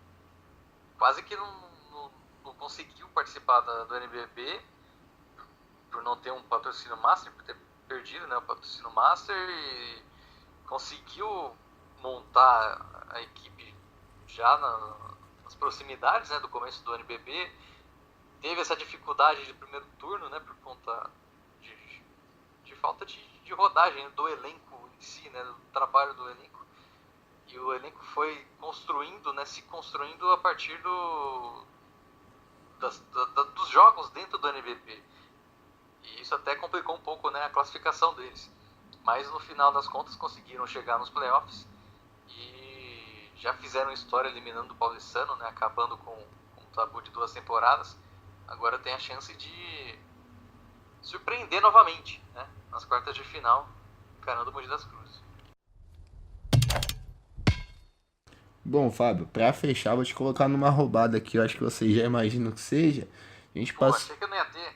quase que não conseguiu participar do NBB por não ter um patrocínio master, por ter perdido, né, o patrocínio master, e conseguiu montar a equipe já nas proximidades, né, do começo do NBB. Teve essa dificuldade de primeiro turno, né, por conta de falta de rodagem do elenco em si, né, do trabalho do elenco. E o elenco foi construindo, né, se construindo a partir dos jogos dentro do NBB. E isso até complicou um pouco, né, a classificação deles. Mas no final das contas conseguiram chegar nos playoffs e já fizeram história eliminando o Paulistano, né, acabando com um tabu de 2 temporadas. Agora tem a chance de surpreender novamente, né, nas quartas de final, encarando o Mogi das Cruzes. Bom, Fábio, pra fechar, vou te colocar numa roubada aqui, eu acho que você já imagina o que seja. A gente Pô, passa. achei que eu não ia ter.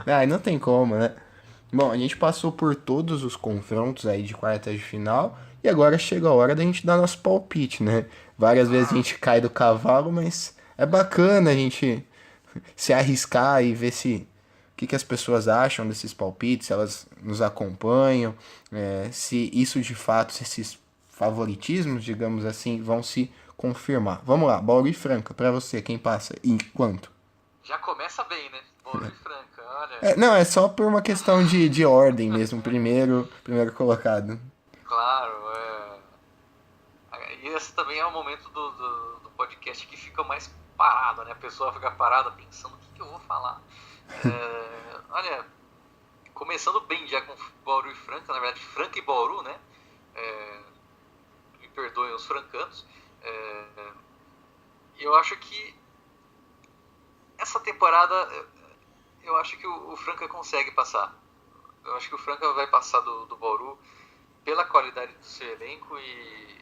Ah, não tem como, né? Bom, a gente passou por todos os confrontos aí de quartas de final e agora chega a hora da gente dar nosso palpite, né? Várias vezes a gente cai do cavalo, mas é bacana a gente se arriscar e ver se o que as pessoas acham desses palpites, se elas nos acompanham, se isso de fato, se esses favoritismos, digamos assim, vão se confirmar. Vamos lá, Bauru e Franca, pra você, quem passa e quanto? Já começa bem, né? Bauru e Franca, olha. Não, é só por uma questão de ordem mesmo, primeiro colocado. Claro, e esse também é o momento do podcast que fica mais parado, né? A pessoa fica parada pensando o que eu vou falar. Olha, começando bem já com Bauru e Franca, na verdade Franca e Bauru, né? Me perdoem os francanos. Eu acho que essa temporada, eu acho que o Franca consegue passar. Eu acho que o Franca vai passar do Bauru pela qualidade do seu elenco e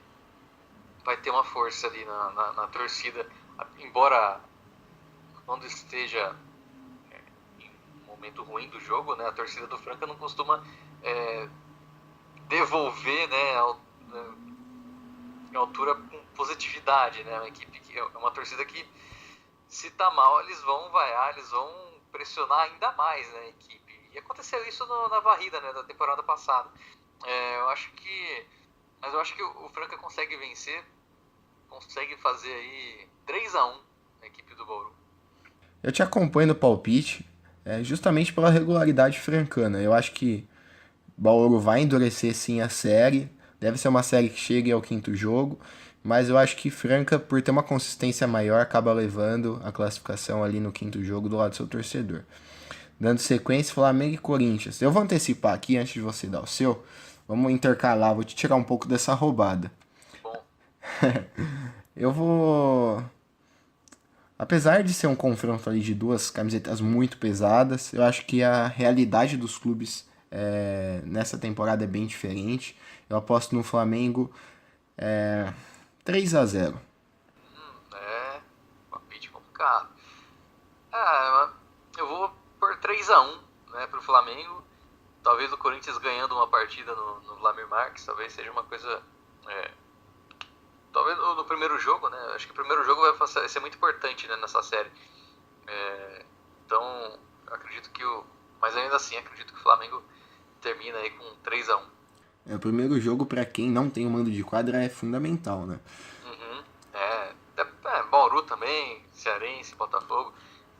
vai ter uma força ali na torcida, embora quando esteja em um momento ruim do jogo, né, a torcida do Franca não costuma devolver, né, em altura com positividade, né, uma equipe que é uma torcida que se tá mal eles vão vaiar, eles vão pressionar ainda mais, né, a equipe. E aconteceu isso na varrida, né, da temporada passada. Mas eu acho que o Franca consegue vencer, consegue fazer aí 3-1 na equipe do Bauru. Eu te acompanho no palpite, justamente pela regularidade francana. Eu acho que Bauru vai endurecer sim a série, deve ser uma série que chegue ao quinto jogo, mas eu acho que Franca, por ter uma consistência maior, acaba levando a classificação ali no quinto jogo do lado do seu torcedor. Dando sequência, Flamengo e Corinthians. Eu vou antecipar aqui antes de você dar o seu. Vamos intercalar, vou te tirar um pouco dessa roubada. Bom, Eu vou. Apesar de ser um confronto ali de duas camisetas muito pesadas, eu acho que a realidade dos clubes nessa temporada é bem diferente. Eu aposto no Flamengo 3-0. palpite complicado. Eu vou por 3-1, né, pro Flamengo. Talvez o Corinthians ganhando uma partida no Vladimir Marques, talvez seja uma coisa... talvez no primeiro jogo, né? Acho que o primeiro jogo vai ser muito importante, né, nessa série. Então, acredito que mas ainda assim, acredito que o Flamengo termina aí com 3-1. O primeiro jogo, para quem não tem o mando de quadra, é fundamental, né? Bauru também, Cearense, Botafogo.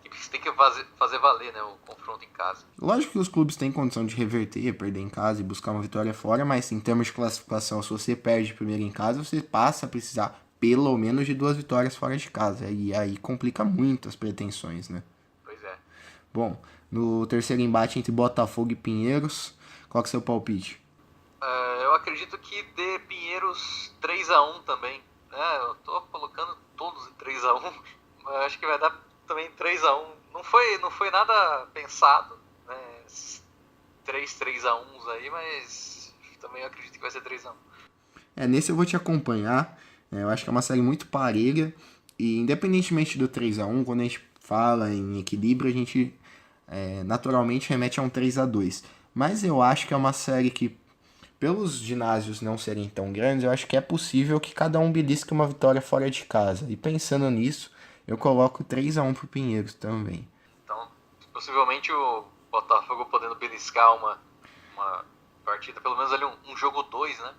Equipes tem que fazer valer, né, o confronto em casa. Lógico que os clubes têm condição de reverter, perder em casa e buscar uma vitória fora, mas em termos de classificação, se você perde primeiro em casa, você passa a precisar pelo menos de 2 vitórias fora de casa. E aí complica muito as pretensões, né? Pois é. Bom, no terceiro embate entre Botafogo e Pinheiros, qual que é o seu palpite? Eu acredito que dê Pinheiros 3-1 também. Eu tô colocando todos em 3-1, mas acho que vai dar também 3-1. Não foi nada pensado, né? 3-1 aí, mas também eu acredito que vai ser 3-1. Nesse eu vou te acompanhar. Eu acho que é uma série muito parelha. E independentemente do 3-1, quando a gente fala em equilíbrio, a gente naturalmente remete a um 3-2. Mas eu acho que é uma série que, pelos ginásios não serem tão grandes, eu acho que é possível que cada um belisque uma vitória fora de casa. E pensando nisso, eu coloco 3-1 pro Pinheiros também. Então, possivelmente o Botafogo podendo beliscar uma partida, pelo menos ali um jogo 2, né?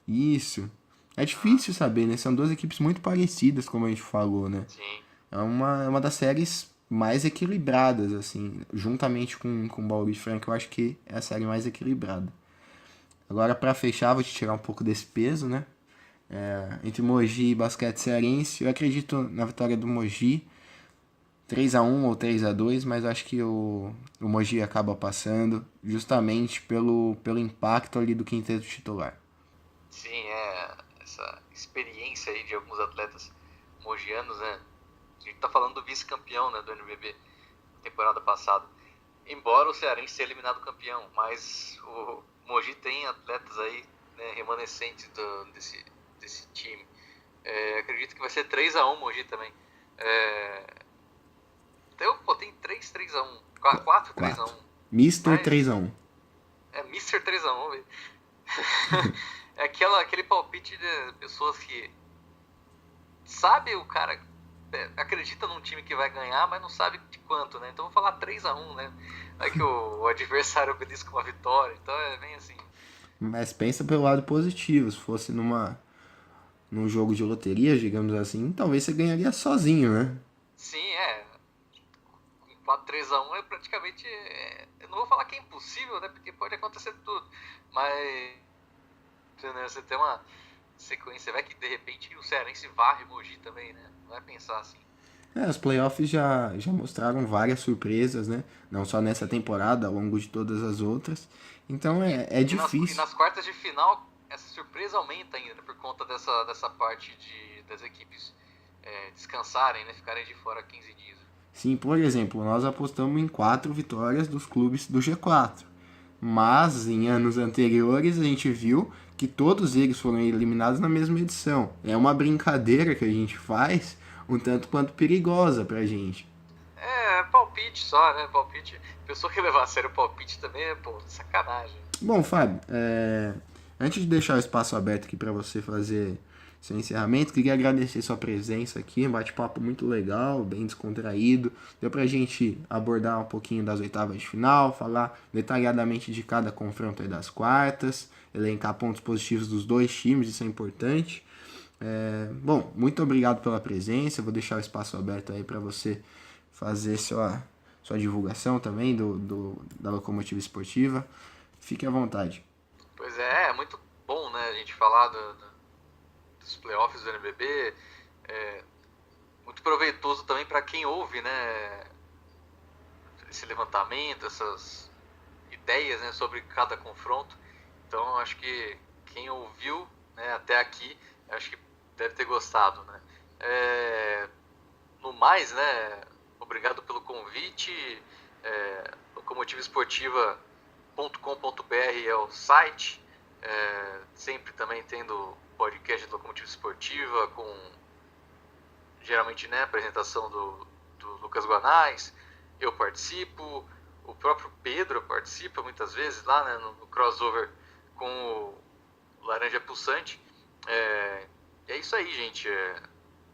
Isso. É difícil saber, né? São duas equipes muito parecidas, como a gente falou, né? Sim. É uma das séries mais equilibradas, assim, juntamente com o Bauru de Franca, eu acho que é a série mais equilibrada. Agora, pra fechar, vou te tirar um pouco desse peso, né? Entre Mogi e Basquete Cearense, eu acredito na vitória do Mogi, 3-1 ou 3-2, mas acho que o Mogi acaba passando justamente pelo impacto ali do quinteto titular. Sim, essa experiência aí de alguns atletas mogianos, né? A gente tá falando do vice-campeão, né, do NBB, temporada passada. Embora o Cearense tenha eliminado o campeão, mas o Mogi tem atletas aí, né, remanescentes desse time. Acredito que vai ser 3-1 Mogi também. Tem 3-3-1, 4-3-1. 4. Mister Mas 3-1. é Mr. 3-1, velho. É aquele palpite de pessoas que sabe o cara acredita num time que vai ganhar, mas não sabe de quanto, né? Então vou falar 3-1, né? Aí que o adversário belisca uma vitória, então é bem assim. Mas pensa pelo lado positivo, se fosse num jogo de loteria, digamos assim, talvez você ganharia sozinho, né? Sim, com 4-3-1 é praticamente. Eu não vou falar que é impossível, né? Porque pode acontecer tudo. Mas né, você tem uma sequência, vai que de repente o Cearense varre Mogi também, né? Não vai pensar assim. Os playoffs já mostraram várias surpresas, né? Não só nessa temporada, ao longo de todas as outras. Então é E difícil. nas quartas de final, essa surpresa aumenta ainda, né, por conta dessa parte das equipes descansarem, né? Ficarem de fora 15 dias. Sim, por exemplo, nós apostamos em 4 vitórias dos clubes do G4. Mas em anos anteriores a gente viu que todos eles foram eliminados na mesma edição. É uma brincadeira que a gente faz, um tanto quanto perigosa pra gente. Palpite só, né? Palpite. Pessoa que levar a sério o palpite também é, pô, sacanagem. Bom, Fábio, antes de deixar o espaço aberto aqui para você fazer seu encerramento, queria agradecer sua presença aqui, um bate-papo muito legal, bem descontraído. Deu pra gente abordar um pouquinho das oitavas de final, falar detalhadamente de cada confronto aí das quartas, elencar pontos positivos dos dois times, isso é importante. Bom, muito obrigado pela presença, vou deixar o espaço aberto aí para você fazer sua divulgação também da Locomotiva Esportiva. Fique à vontade. Pois é muito bom, né? A gente falar dos playoffs do NBB. Muito proveitoso também para quem ouve, né? Esse levantamento, essas ideias, né, sobre cada confronto. Então, acho que quem ouviu, né, até aqui, acho que deve ter gostado, né? No mais, né? Obrigado pelo convite. Locomotivaesportiva.com.br é o site. Sempre também tendo podcast de Locomotiva Esportiva com geralmente, né, apresentação do Lucas Guanais. Eu participo, o próprio Pedro participa muitas vezes lá, né, no crossover com o Laranja Pulsante. É isso aí, gente.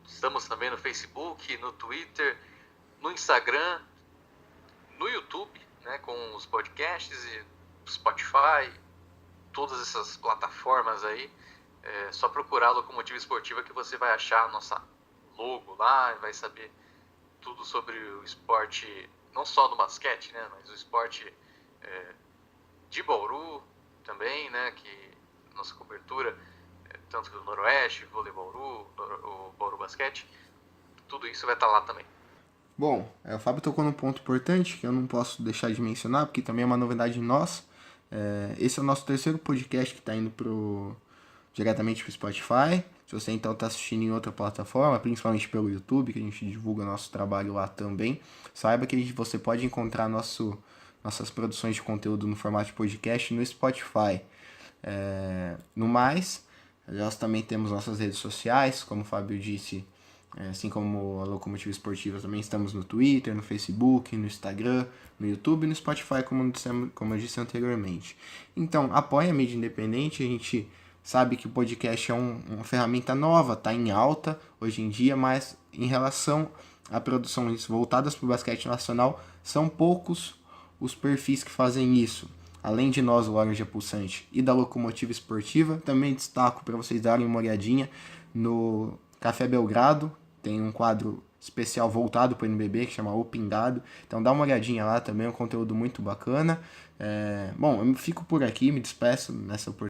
Estamos também no Facebook, no Twitter, no Instagram, no YouTube, né, com os podcasts e Spotify, todas essas plataformas aí. Só procurar a Locomotiva Esportiva que você vai achar a nossa logo lá e vai saber tudo sobre o esporte, não só no basquete, né, mas o esporte de Bauru também, né, que nossa cobertura, tanto do Noroeste, Vôlei Bauru, o Bauru Basquete, tudo isso vai estar lá também. Bom, o Fábio tocou num ponto importante que eu não posso deixar de mencionar, porque também é uma novidade nossa. Esse é o nosso terceiro podcast que está indo diretamente para o Spotify. Se você então está assistindo em outra plataforma, principalmente pelo YouTube, que a gente divulga nosso trabalho lá também, saiba que você pode encontrar nossas produções de conteúdo no formato de podcast no Spotify. No mais, nós também temos nossas redes sociais, como o Fábio disse, assim como a Locomotiva Esportiva, também estamos no Twitter, no Facebook, no Instagram, no YouTube e no Spotify, como eu disse anteriormente. Então, apoie a mídia independente, a gente sabe que o podcast é uma ferramenta nova, está em alta hoje em dia, mas em relação a produções voltadas para o basquete nacional, são poucos os perfis que fazem isso. além de nós, o Laranja Pulsante, e da Locomotiva Esportiva. Também destaco para vocês darem uma olhadinha no Café Belgrado, tem um quadro especial voltado para o NBB que chama O Pingado. Então dá uma olhadinha lá também, é um conteúdo muito bacana. Bom, eu fico por aqui, me despeço nessa oportunidade.